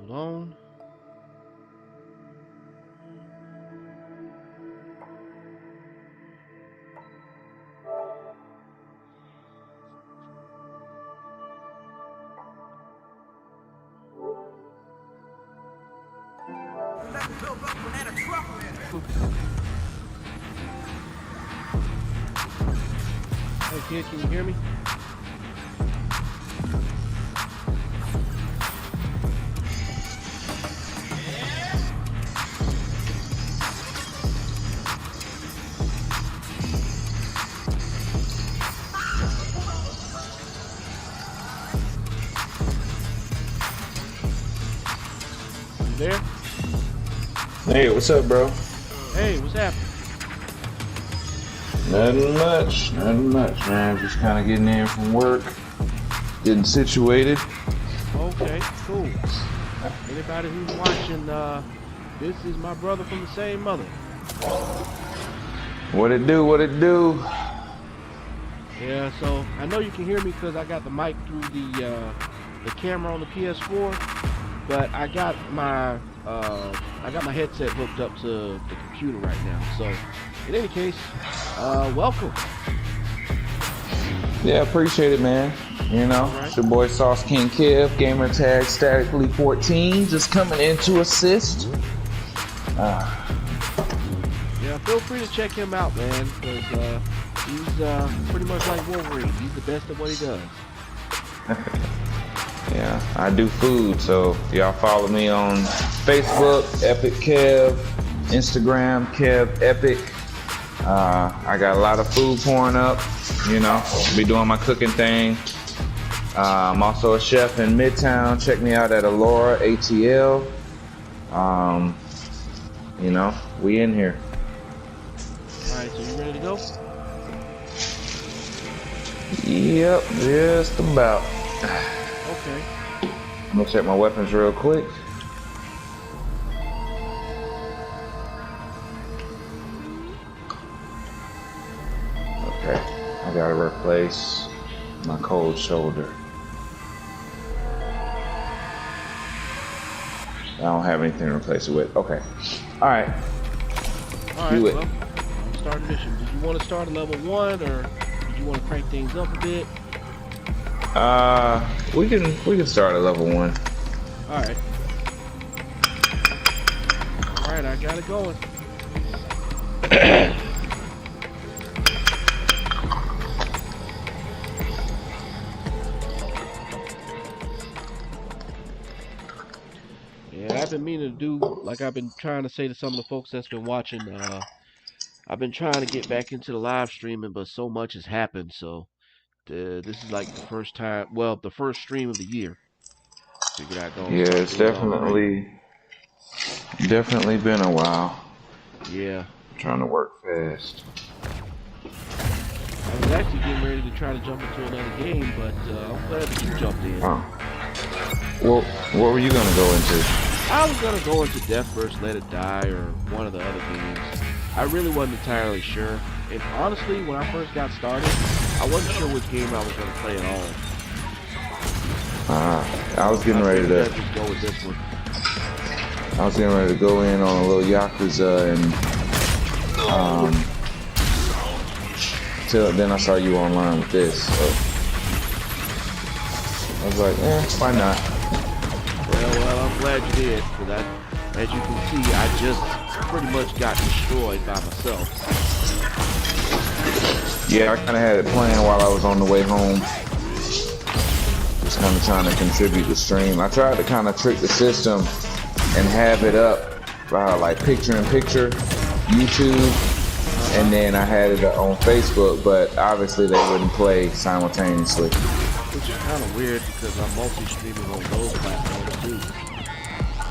Hold on. kid, can you hear me? You there? Hey, what's up, bro? Hey, what's happening? Nothing much, man. Just kind of getting in from work, getting situated. Okay, cool. Anybody who's watching, this is my brother from the same mother. What it do? What it do? Yeah, so I know you can hear me because I got the mic through the camera on the PS4, but I got my headset hooked up to the computer right now. So, in any case, welcome. Yeah, appreciate it, man. You know, Right. it's your boy Sauce King Kev, gamer tag statically 14, just coming in to assist. Yeah, feel free to check him out, man, because he's pretty much like Wolverine. He's the best at what he does. Yeah, I do food, so y'all follow me on Facebook, Epic Kev, Instagram, Kev Epic. I got a lot of food pouring up, you know, be doing my cooking thing. I'm also a chef in Midtown. Check me out at Alora ATL. You know, we in here. All right, so you ready to go? Yep, just about. Okay. I'm gonna check my weapons real quick. Okay, I gotta replace my cold shoulder. I don't have anything to replace it with. Okay. All right. All right, Do it. well, start a mission. Did you want to start at level 1, or did you want to crank things up a bit? We can start at level 1. All right. All right, I got it going. Yeah, I've been meaning to do, like I've been trying to say to some of the folks that's been watching, I've been trying to get back into the live streaming, but so much has happened, so this is like the first time, well, the first stream of the year. Figured I'd go and Yeah, start it's doing it all right. definitely been a while. Yeah. I'm trying to work fast. I was actually getting ready to try to jump into another game, but I'm glad that you jumped in. Oh. Well, what were you gonna go into? I was gonna go into Death vs. Let It Die or one of the other games. I really wasn't entirely sure. And honestly, when I first got started, I wasn't sure which game I was gonna play at all. I was getting ready to. Just go with this one. I was getting ready to go in on a little Yakuza and till then I saw you online with this. So I was like, why not? Well, I'm glad you did, because as you can see, I just pretty much got destroyed by myself. Yeah, I kind of had it playing while I was on the way home. Just kind of trying to contribute to stream. I tried to kind of trick the system and have it up like picture-in-picture YouTube, and then I had it on Facebook, but obviously they wouldn't play simultaneously. Which is kind of weird because I'm multi-streaming on those platforms too.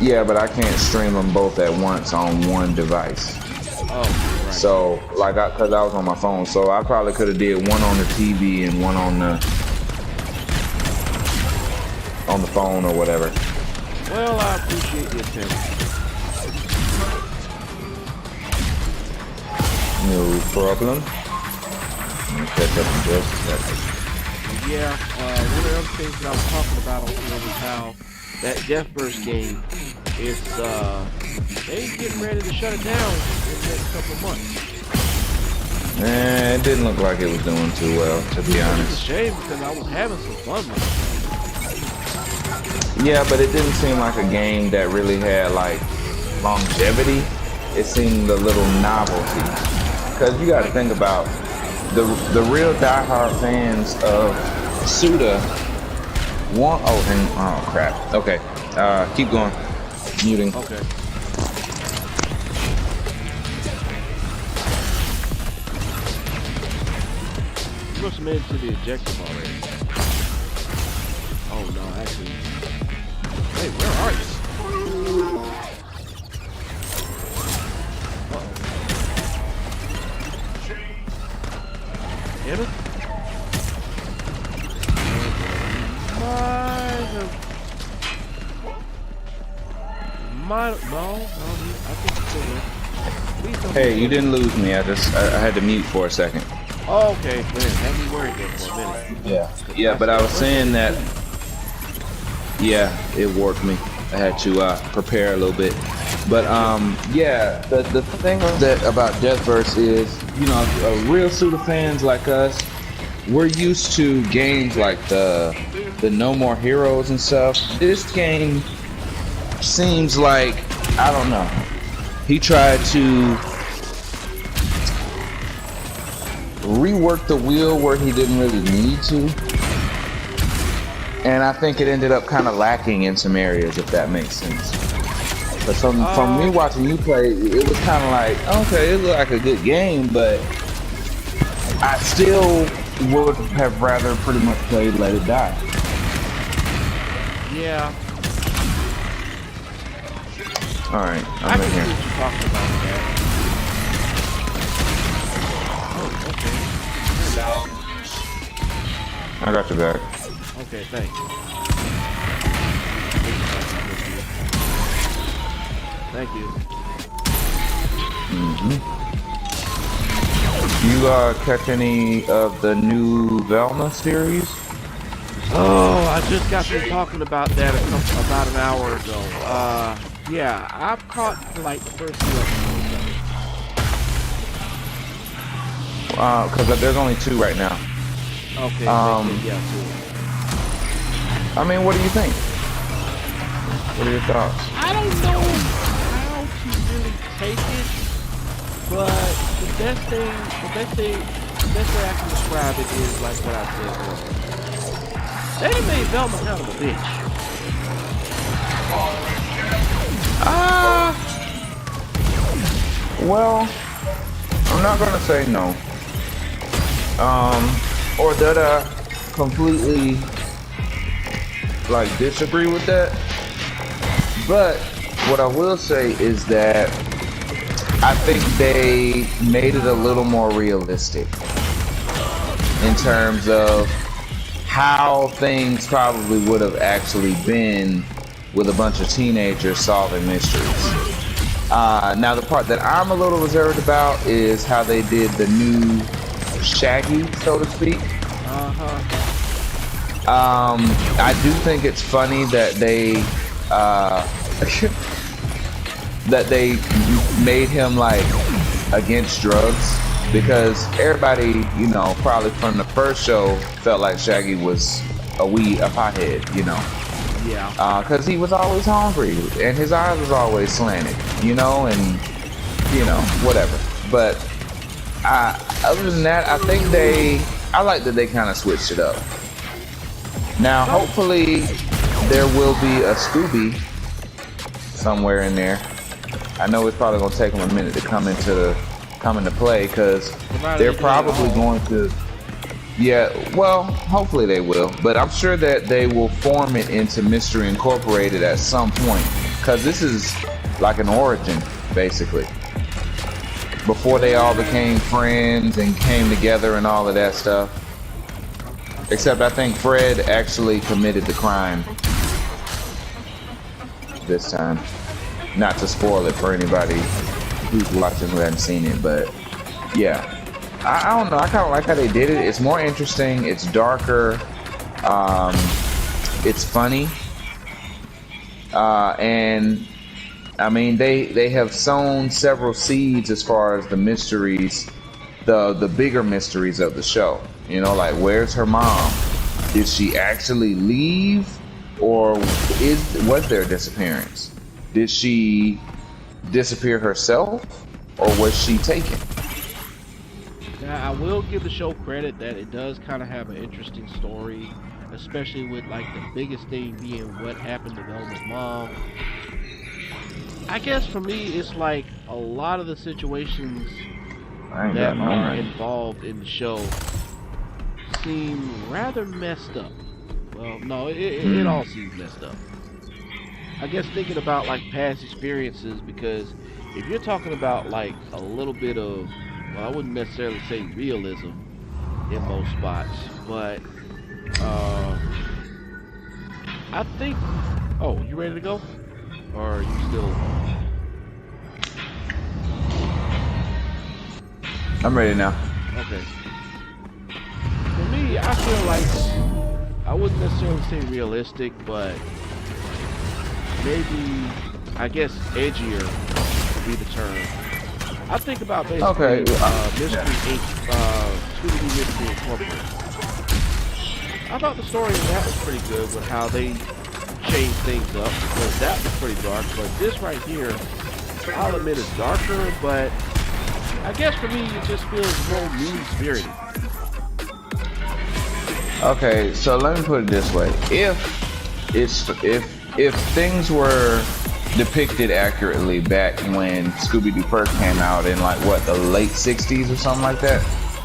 Yeah, but I can't stream them both at once on one device. Oh, right. So, like, cause I was on my phone, so I probably could have did one on the TV and one on the phone or whatever. Well, I appreciate the attempt. No problem. Let me catch up in just a second. Yeah, one of the other things that I was talking about on here was how that Deathverse game is, they getting ready to shut it down in the next couple of months. It didn't look like it was doing too well, to be It's a honest. shame because I was having some fun with it. Yeah, but it didn't seem like a game that really had like longevity. It seemed a little novelty. Cause you gotta think about the real diehard fans of Suda want. Oh crap. Okay, keep going. Muting. Okay. You must have made it to the objective already. Oh no, actually. Hey, where are you? Hit him? No, I think he's still there. Please don't Hey, be you there. didn't lose me. I had to mute for a second. Oh, okay, man, had me worried there for a minute. Yeah, but I was saying that. Yeah, it worked me. I had to prepare a little bit. But yeah, the thing that about Deathverse is, you know, real Suda fans like us, we're used to games like the No More Heroes and stuff. This game seems like, I don't know, he tried to rework the wheel where he didn't really need to, and I think it ended up kind of lacking in some areas, if that makes sense. But from me watching you play, it was kind of like, okay, it looked like a good game, but I still would have rather pretty much played Let It Die. Yeah. Alright, I I'm can in see here. what you're talking about with that. Oh, okay. I got your back. Okay, thanks. Thank you. You catch any of the new Velma series? Oh, I just got through talking about that about an hour ago. Yeah, I've caught like the first few episodes of it. Because there's only 2 right now. Okay, yeah, cool. I mean, what do you think? What are your thoughts? I don't know how to really take it, but the best way I can describe it is like what I said earlier. They made Velma kind of a bitch. Well, I'm not gonna say no. Or that I completely like disagree with that. But what I will say is that I think they made it a little more realistic in terms of how things probably would have actually been with a bunch of teenagers solving mysteries. Now the part that I'm a little reserved about is how they did the new Shaggy, so to speak. I do think it's funny that they that they made him like against drugs, because everybody, you know, probably from the first show felt like Shaggy was a pothead, you know. Yeah. Because he was always hungry and his eyes was always slanted, you know, and you know, whatever. But other than that, I think I like that they kind of switched it up. Now, hopefully, there will be a Scooby somewhere in there. I know it's probably gonna take them a minute to come into play, because they're probably going to. Yeah, well, hopefully they will, but I'm sure that they will form it into Mystery Incorporated at some point, because this is like an origin, basically. Before they all became friends and came together and all of that stuff. Except I think Fred actually committed the crime this time. Not to spoil it for anybody who's watching who hasn't seen it, but yeah. I don't know, I kind of like how they did it. It's more interesting, it's darker, it's funny, and I mean they have sown several seeds as far as the mysteries, the bigger mysteries of the show. You know, like, where's her mom? Did she actually leave, or was there a disappearance? Did she disappear herself, or was she taken? Now, I will give the show credit that it does kind of have an interesting story, especially with like the biggest thing being what happened to Velma's mom. I guess for me, it's like a lot of the situations that are involved in the show seem rather messed up. Well, no, it all seems messed up. I guess thinking about like past experiences, because if you're talking about like a little bit of, well, I wouldn't necessarily say realism in most spots, but I think, oh, you ready to go? Or are you still? I'm ready now. Okay. For me, I feel like I wouldn't necessarily say realistic, but maybe, I guess, edgier would be the term. I think about basically Mystery Inc., Scooby-Doo Mystery Incorporated. I thought the story in that was pretty good with how they changed things up, because that was pretty dark. But this right here, I'll admit, is darker, but I guess for me, it just feels more mean-spirited. Okay, so let me put it this way: if things were depicted accurately back when Scooby-Doo first came out in like what, the late 60s or something like that?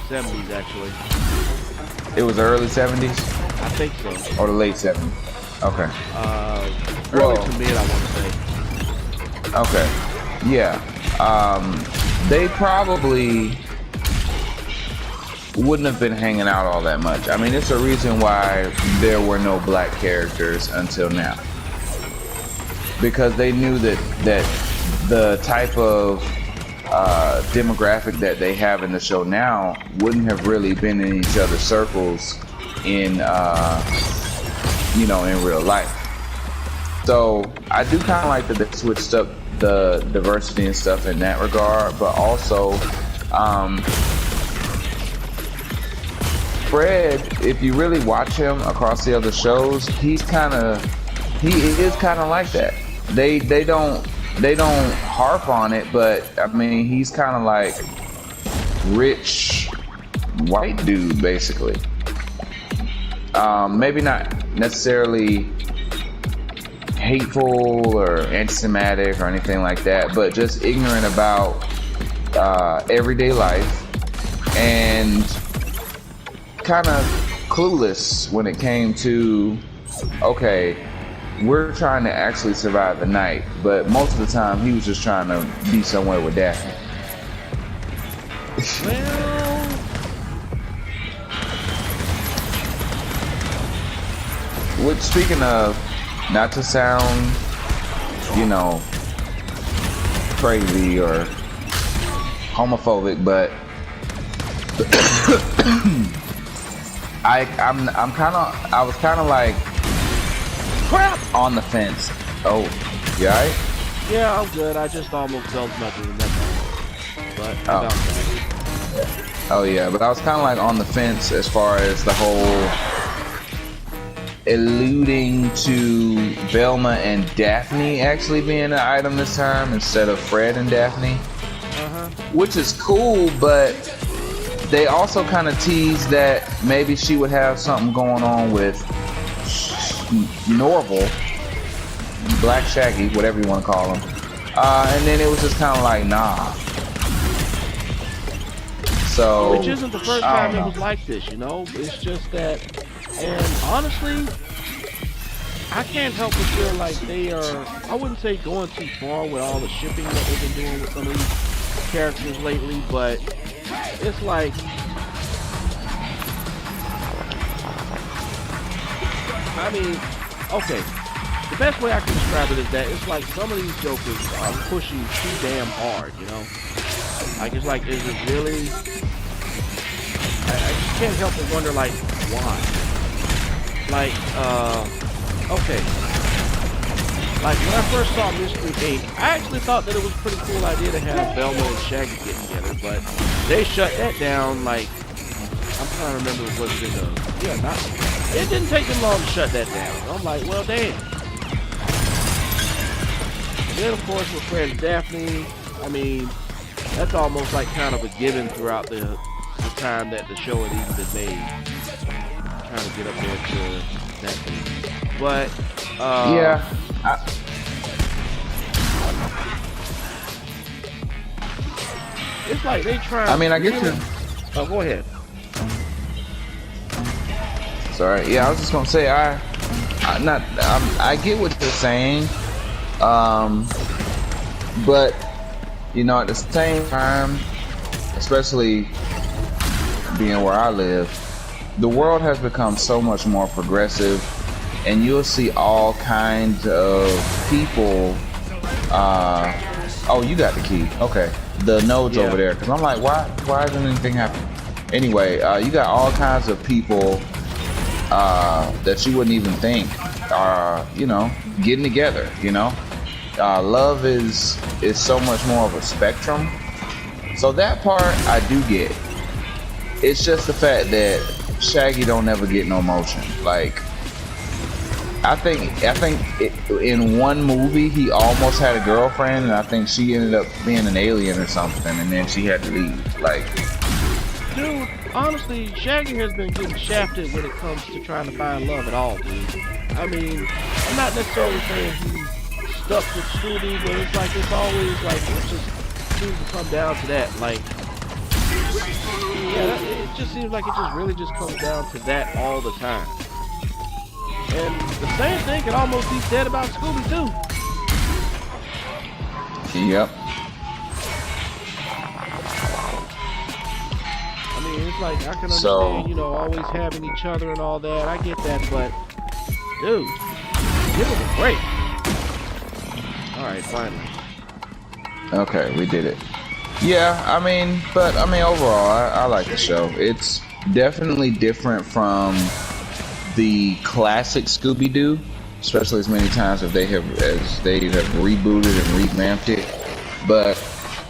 70s, actually. It was the early 70s? I think so. Or the late 70s? Okay. Early to mid, I want to say. Okay. Yeah. They probably wouldn't have been hanging out all that much. I mean, it's a reason why there were no black characters until now. Because they knew that the type of demographic that they have in the show now wouldn't have really been in each other's circles in in real life. So I do kind of like that they switched up the diversity and stuff in that regard, but also Fred, if you really watch him across the other shows, he is kind of like that. They don't harp on it, but I mean, he's kind of like rich white dude basically. Maybe not necessarily hateful or anti-Semitic or anything like that, but just ignorant about everyday life and kind of clueless when it came to, okay, we're trying to actually survive the night, but most of the time he was just trying to be somewhere with Daphne. Well, which, speaking of, not to sound, crazy or homophobic, but I was kind of like crap on the fence. Oh, you alright? yeah, I'm good. I just almost felt nothing in that moment. But I bounced back. Oh yeah, but I was kind of like on the fence as far as the whole alluding to Velma and Daphne actually being an item this time instead of Fred and Daphne. Which is cool, but they also kind of teased that maybe she would have something going on with Norval, Black Shaggy, whatever you want to call him. And then it was just kind of like, nah. So, which isn't the first time it was like this, It's just that, and honestly, I can't help but feel like they are, I wouldn't say going too far with all the shipping that they've been doing with some of these characters lately, but it's like, I mean, okay, the best way I can describe it is that it's like some of these jokers are pushing too damn hard, Like, it's like, is it really, I just can't help but wonder, like, why? Like, okay. Like, when I first saw Mystery Inc., I actually thought that it was a pretty cool idea to have Velma and Shaggy get together, but they shut that down, like, I'm trying to remember what it is. It didn't take them long to shut that down. I'm like, well, damn. And then, of course, with Fred and Daphne, I mean, that's almost like kind of a given throughout the time that the show had even been made. Trying to get up there to that thing. But yeah. It's like they try. I mean, I get to. Oh, go ahead. Sorry. Yeah, I was just gonna say I get what you're saying, but you know, at the same time, especially being where I live, the world has become so much more progressive, and you'll see all kinds of people. Oh, you got the key. Okay, the node's over there. Because I'm like, why isn't anything happening? Anyway, you got all kinds of people that you wouldn't even think are, you know, getting together. You know, love is so much more of a spectrum. So that part I do get. It's just the fact that Shaggy don't ever get no motion. Like, I think in one movie he almost had a girlfriend, and I think she ended up being an alien or something, and then she had to leave. Like, dude, honestly, Shaggy has been getting shafted when it comes to trying to find love at all, dude. I mean, I'm not necessarily saying he's stuck with Scooby, but it's like it's always like it just seems to come down to that. Like, yeah, it just seems like it just really just comes down to that all the time. And the same thing can almost be said about Scooby too. Yep. I mean, it's like I can understand, you know, always having each other and all that. I get that, but dude, give him a break. All right, finally. Okay, we did it. Yeah, I mean, but I mean, overall, I like the show. It's definitely different from the classic Scooby-Doo, especially as many times as they have rebooted and revamped it. But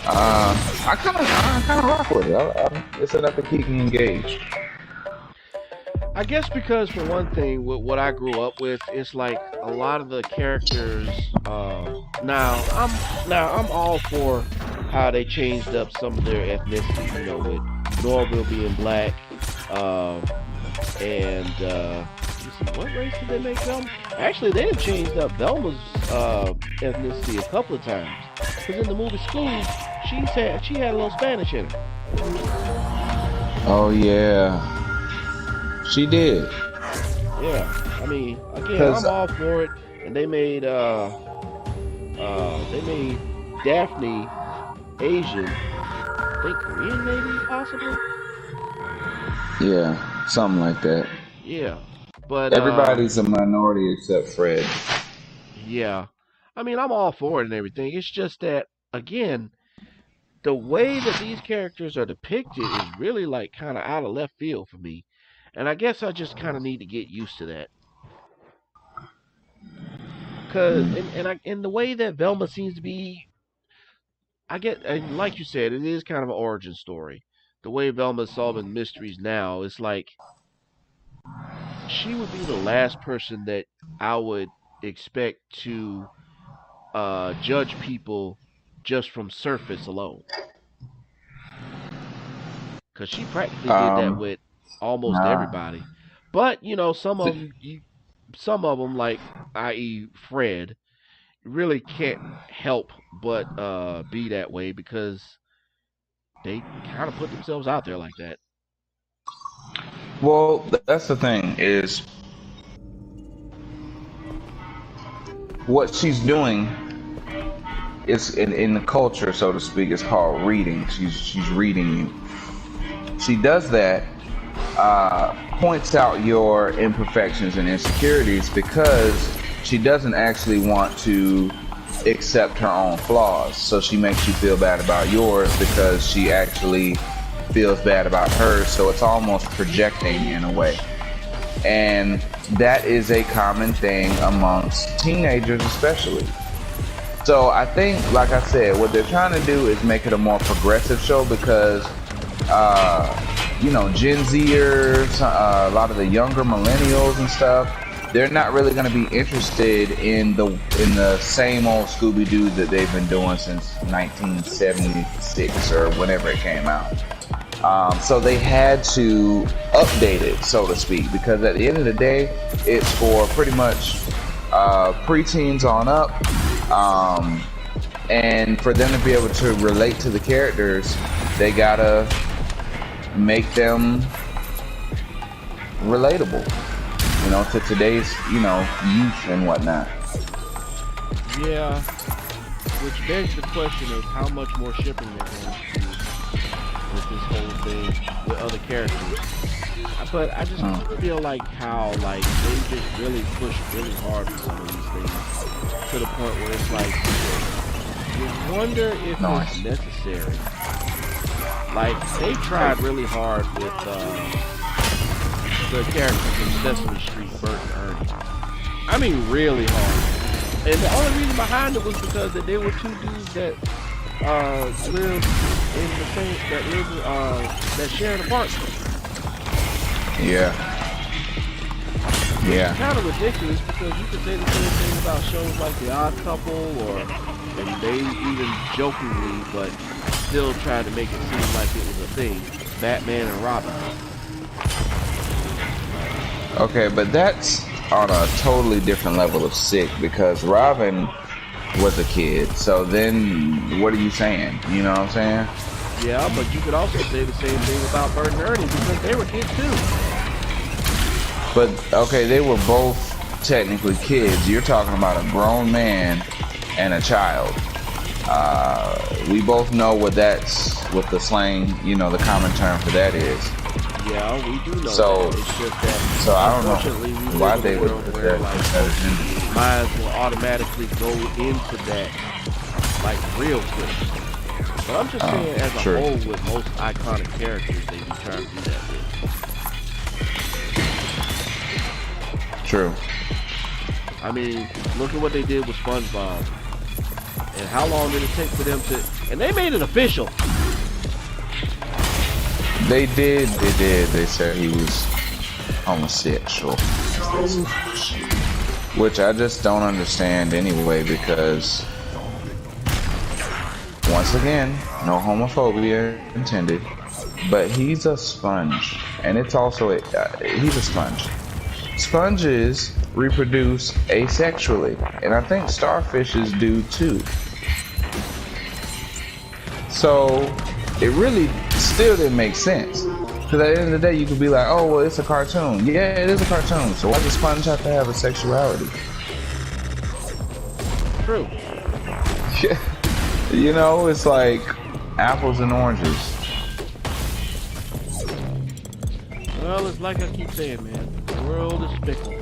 I kind of rock with it. It's enough to keep me engaged. I guess because for one thing, with what I grew up with, it's like a lot of the characters. Now I'm all for how they changed up some of their ethnicity. You know, with Norville being black, and what race did they make Velma? Actually, they have changed up Velma's ethnicity a couple of times. Because in the movie School, she had a little Spanish in her. Oh yeah, she did. Yeah, I mean, again, I'm all for it. And they made Daphne Asian. I think Korean, maybe, possibly. Yeah, something like that. Yeah, but everybody's a minority except Fred. Yeah, I mean, I'm all for it and everything. It's just that, again, the way that these characters are depicted is really like kind of out of left field for me, and I guess I just kind of need to get used to that. Cause and the way that Velma seems to be, and like you said, it is kind of an origin story. The way Velma's solving mysteries now, it's like she would be the last person that I would expect to judge people just from surface alone. Because she practically did that with almost everybody. But, you know, some of them, like, i.e. Fred, really can't help but be that way because they kind of put themselves out there like that. Well, that's the thing, is what she's doing is in the culture, so to speak, is called reading. She's reading you. She does that, points out your imperfections and insecurities because she doesn't actually want to accept her own flaws. So she makes you feel bad about yours because she actually feels bad about hers. So it's almost projecting in a way. And that is a common thing amongst teenagers especially. So I think, like I said, what they're trying to do is make it a more progressive show because you know, Gen Zers, a lot of the younger millennials and stuff, they're not really going to be interested in the same old Scooby-Doo that they've been doing since 1976 or whenever it came out. So they had to update it, so to speak, because at the end of the day, it's for pretty much preteens on up. And for them to be able to relate to the characters, they gotta make them relatable, you know, to today's, you know, youth and whatnot. Yeah, which begs the question of how much more shipping they're going to do with this whole thing with other characters. But I just feel like how like they just really push really hard for some of these things to the point where it's like you wonder if it's necessary. Like they tried really hard with the characters in Sesame Street, Bert and Ernie. I mean really hard. And the only reason behind it was because that they were two dudes that live in the same that share an apartment. Yeah. It's kind of ridiculous because you could say the same thing about shows like The Odd Couple, or and they even jokingly, but still tried to make it seem like it was a thing, Batman and Robin. Okay, but that's on a totally different level of sick because Robin was a kid. So then, what are you saying? You know what I'm saying? Yeah, but you could also say the same thing about Bert and Ernie because they were kids too. But okay, they were both technically kids. You're talking about a grown man and a child. We both know what the slang, you know, the common term for that is. Yeah, we do know so, that. It's just that, so I don't know why they would put that minds will automatically go into that like real quick. But I'm just saying as a whole with most iconic characters, they be trying to do that with. True. I mean, look at what they did with SpongeBob. And how long did it take for them to... And they made it official. They did. They said he was homosexual. Which I just don't understand anyway because... Once again, no homophobia intended. But he's a sponge. And it's also... he's a sponge. Sponges reproduce asexually, and I think starfishes do too. So it really still didn't make sense. Because at the end of the day, you could be like, oh, well, it's a cartoon. Yeah, it is a cartoon. So why does sponge have to have a sexuality? True. You know, it's like apples and oranges. Well, it's like I keep saying, man. The world is fickle.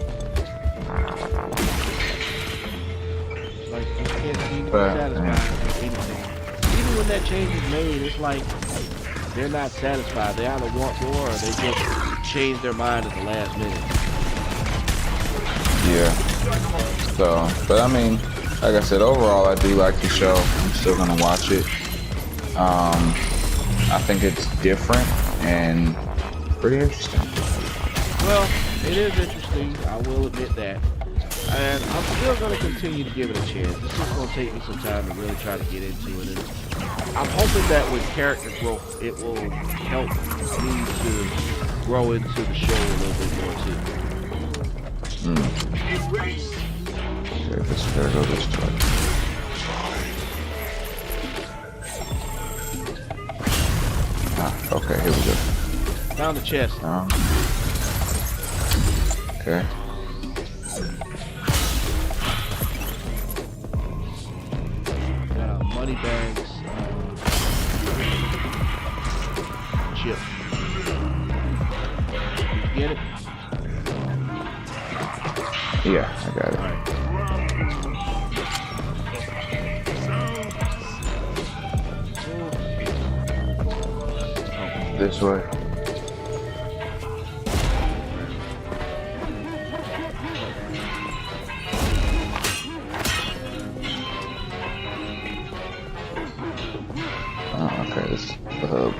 Like, you can't be satisfied with anything. Even when that change is made, it's like they're not satisfied. They either want more or they just change their mind at the last minute. Yeah. So, but I mean, like I said, overall, I do like the show. I'm still gonna watch it. I think it's different and pretty interesting. Well, it is interesting, I will admit that. And I'm still going to continue to give it a chance. It's just going to take me some time to really try to get into it. And I'm hoping that with character growth, it will help me to grow into the show a little bit more too. Okay, let's go this way. Okay, here we go. Found the chest. Okay. Money bags. Chip. Did you get it? Yeah, I got it. All right. This way. Okay, this is the hub.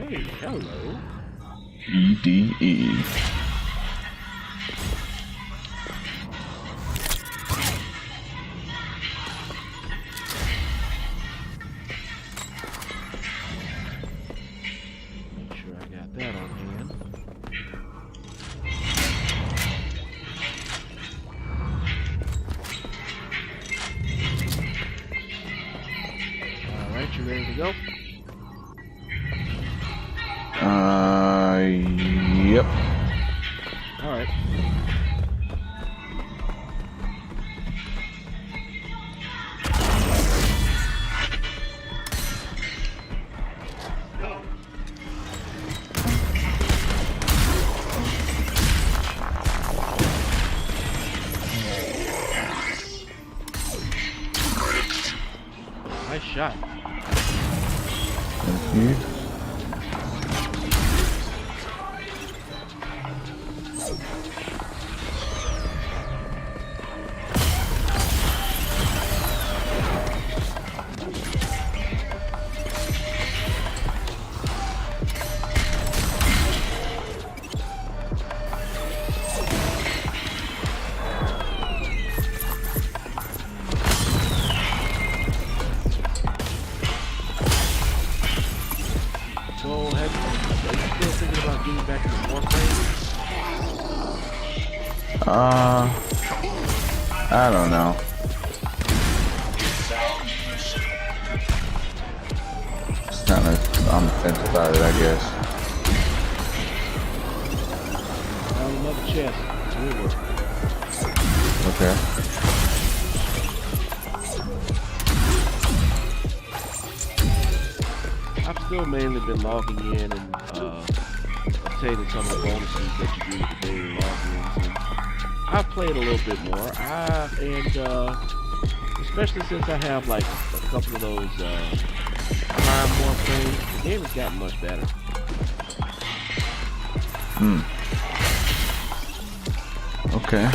Hey, hello. EDE. Make sure I got that on hand. Alright, you ready to go? Yep. Alright. Nice shot. Thank you. So, are you still thinking about getting back to Warframe? I don't know. It's kind of, I'm offended about it, I guess. Found another chest. Ooh. Okay. I've still mainly been logging in and obtaining some of the bonuses that you do with the daily logins. And I've played a little bit more. Especially since I have like a couple of those Prime Warframe, the game has gotten much better. Okay.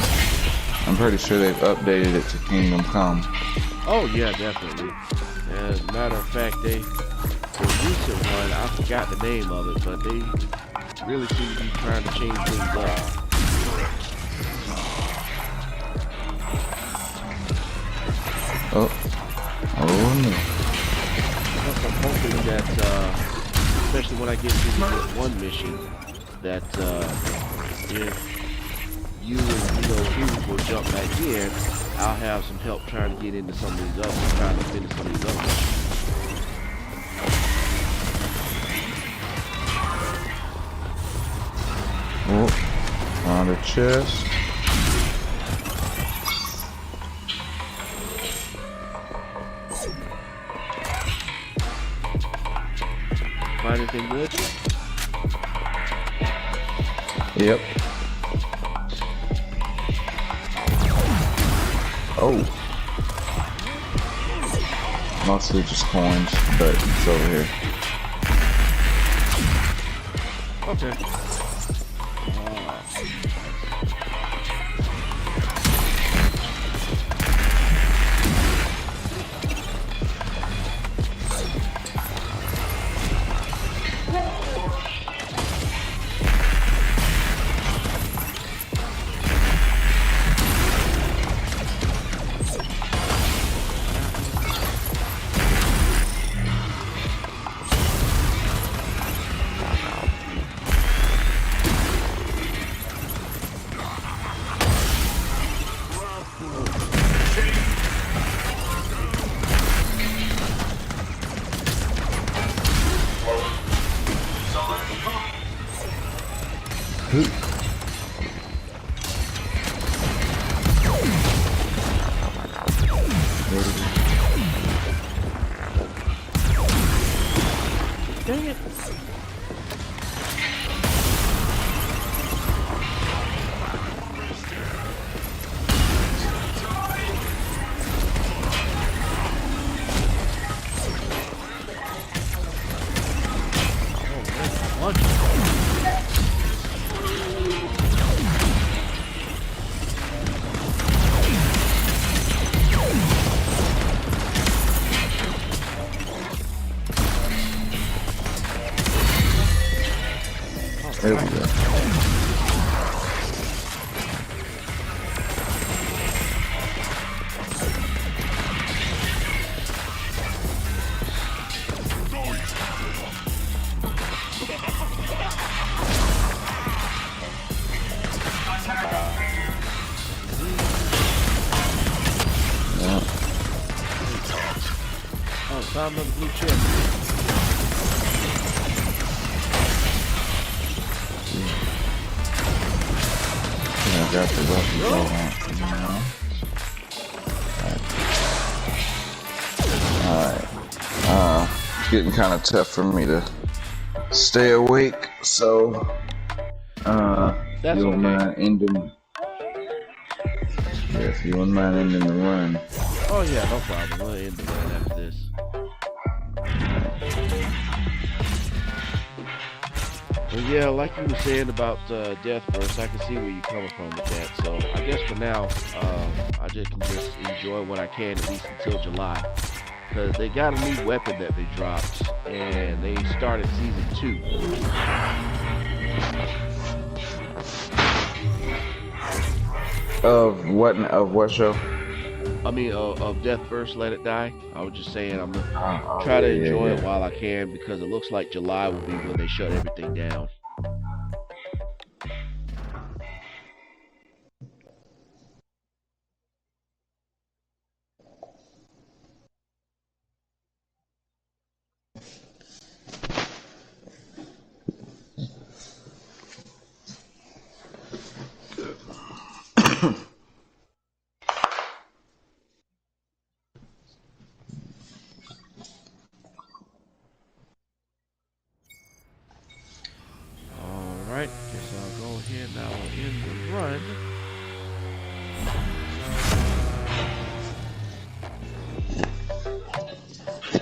I'm pretty sure they've updated it to Kingdom Come. Oh yeah, definitely. As a matter of fact, the recent one, I forgot the name of it, but they really seem to be trying to change things up. Oh. Oh no. Plus, I'm hoping that, especially when I get to this one mission, that if you and who will jump back in, I'll have some help trying to get into some of these others, trying to finish some of these others. Oh. Found a chest. Find anything good? Yep. Oh. Mostly just coins, but it's over here. Okay. Dang it. Oh, Found another blue chip. Yeah, I got the weapons I want. Alright. It's getting kind of tough for me to stay awake, so That's you okay. wouldn't mind ending. Yeah, if you wouldn't mind ending the run. Oh yeah, no problem. We'll end the run after this. But yeah, like you were saying about Death Verse, I can see where you're coming from with that. So I guess for now, I just can just enjoy what I can, at least until July. Because they got a new weapon that they dropped, and they started season 2. Of what show? I mean, of Death Verse, Let It Die. I was just saying I'm gonna try to enjoy it while I can, because it looks like July will be when they shut everything down. Alright, guess I'll go ahead now and end the run.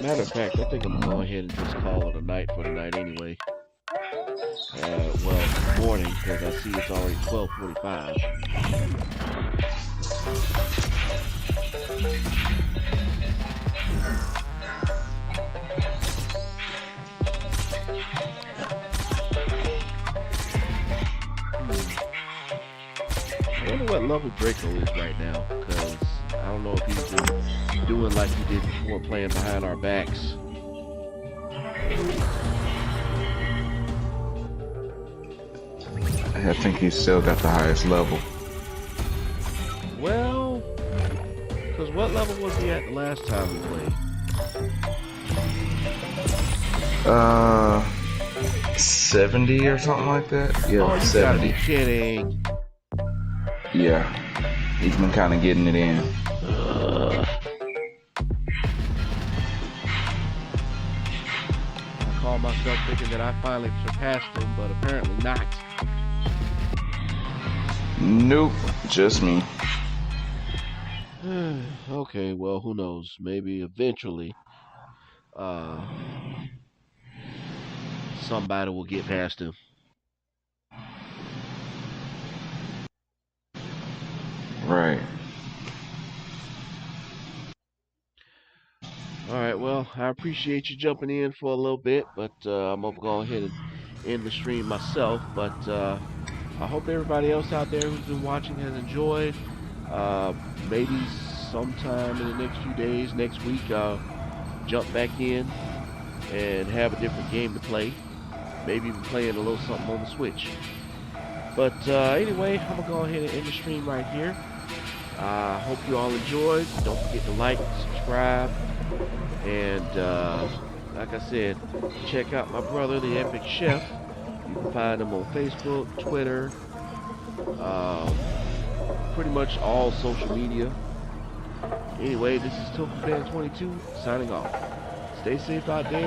Matter of fact, I think I'm gonna go ahead and just call it a night for tonight anyway. Well, morning, because I see it's already 12:45. I wonder what level Draco is right now, because I don't know if he's been doing like he did before, playing behind our backs. I think he's still got the highest level. Well, because what level was he at the last time we played? 70 or something like that. Yeah, Oh, you 70. gotta be kidding. Yeah, he's been kind of getting it in. I call myself thinking that I finally surpassed him, but apparently not. Nope, just me. Okay, well, who knows? Maybe eventually, somebody will get past him. Right. Alright, well, I appreciate you jumping in for a little bit, but I'm going to go ahead and end the stream myself. But I hope everybody else out there who's been watching has enjoyed. Maybe sometime in the next few days, next week, I'll jump back in and have a different game to play. Maybe even playing a little something on the Switch. But anyway, I'm going to go ahead and end the stream right here. I hope you all enjoyed. Don't forget to like, subscribe, and like I said, check out my brother, the Epic Chef. You can find him on Facebook, Twitter, pretty much all social media. Anyway, this is TokuFan22 signing off. Stay safe out there.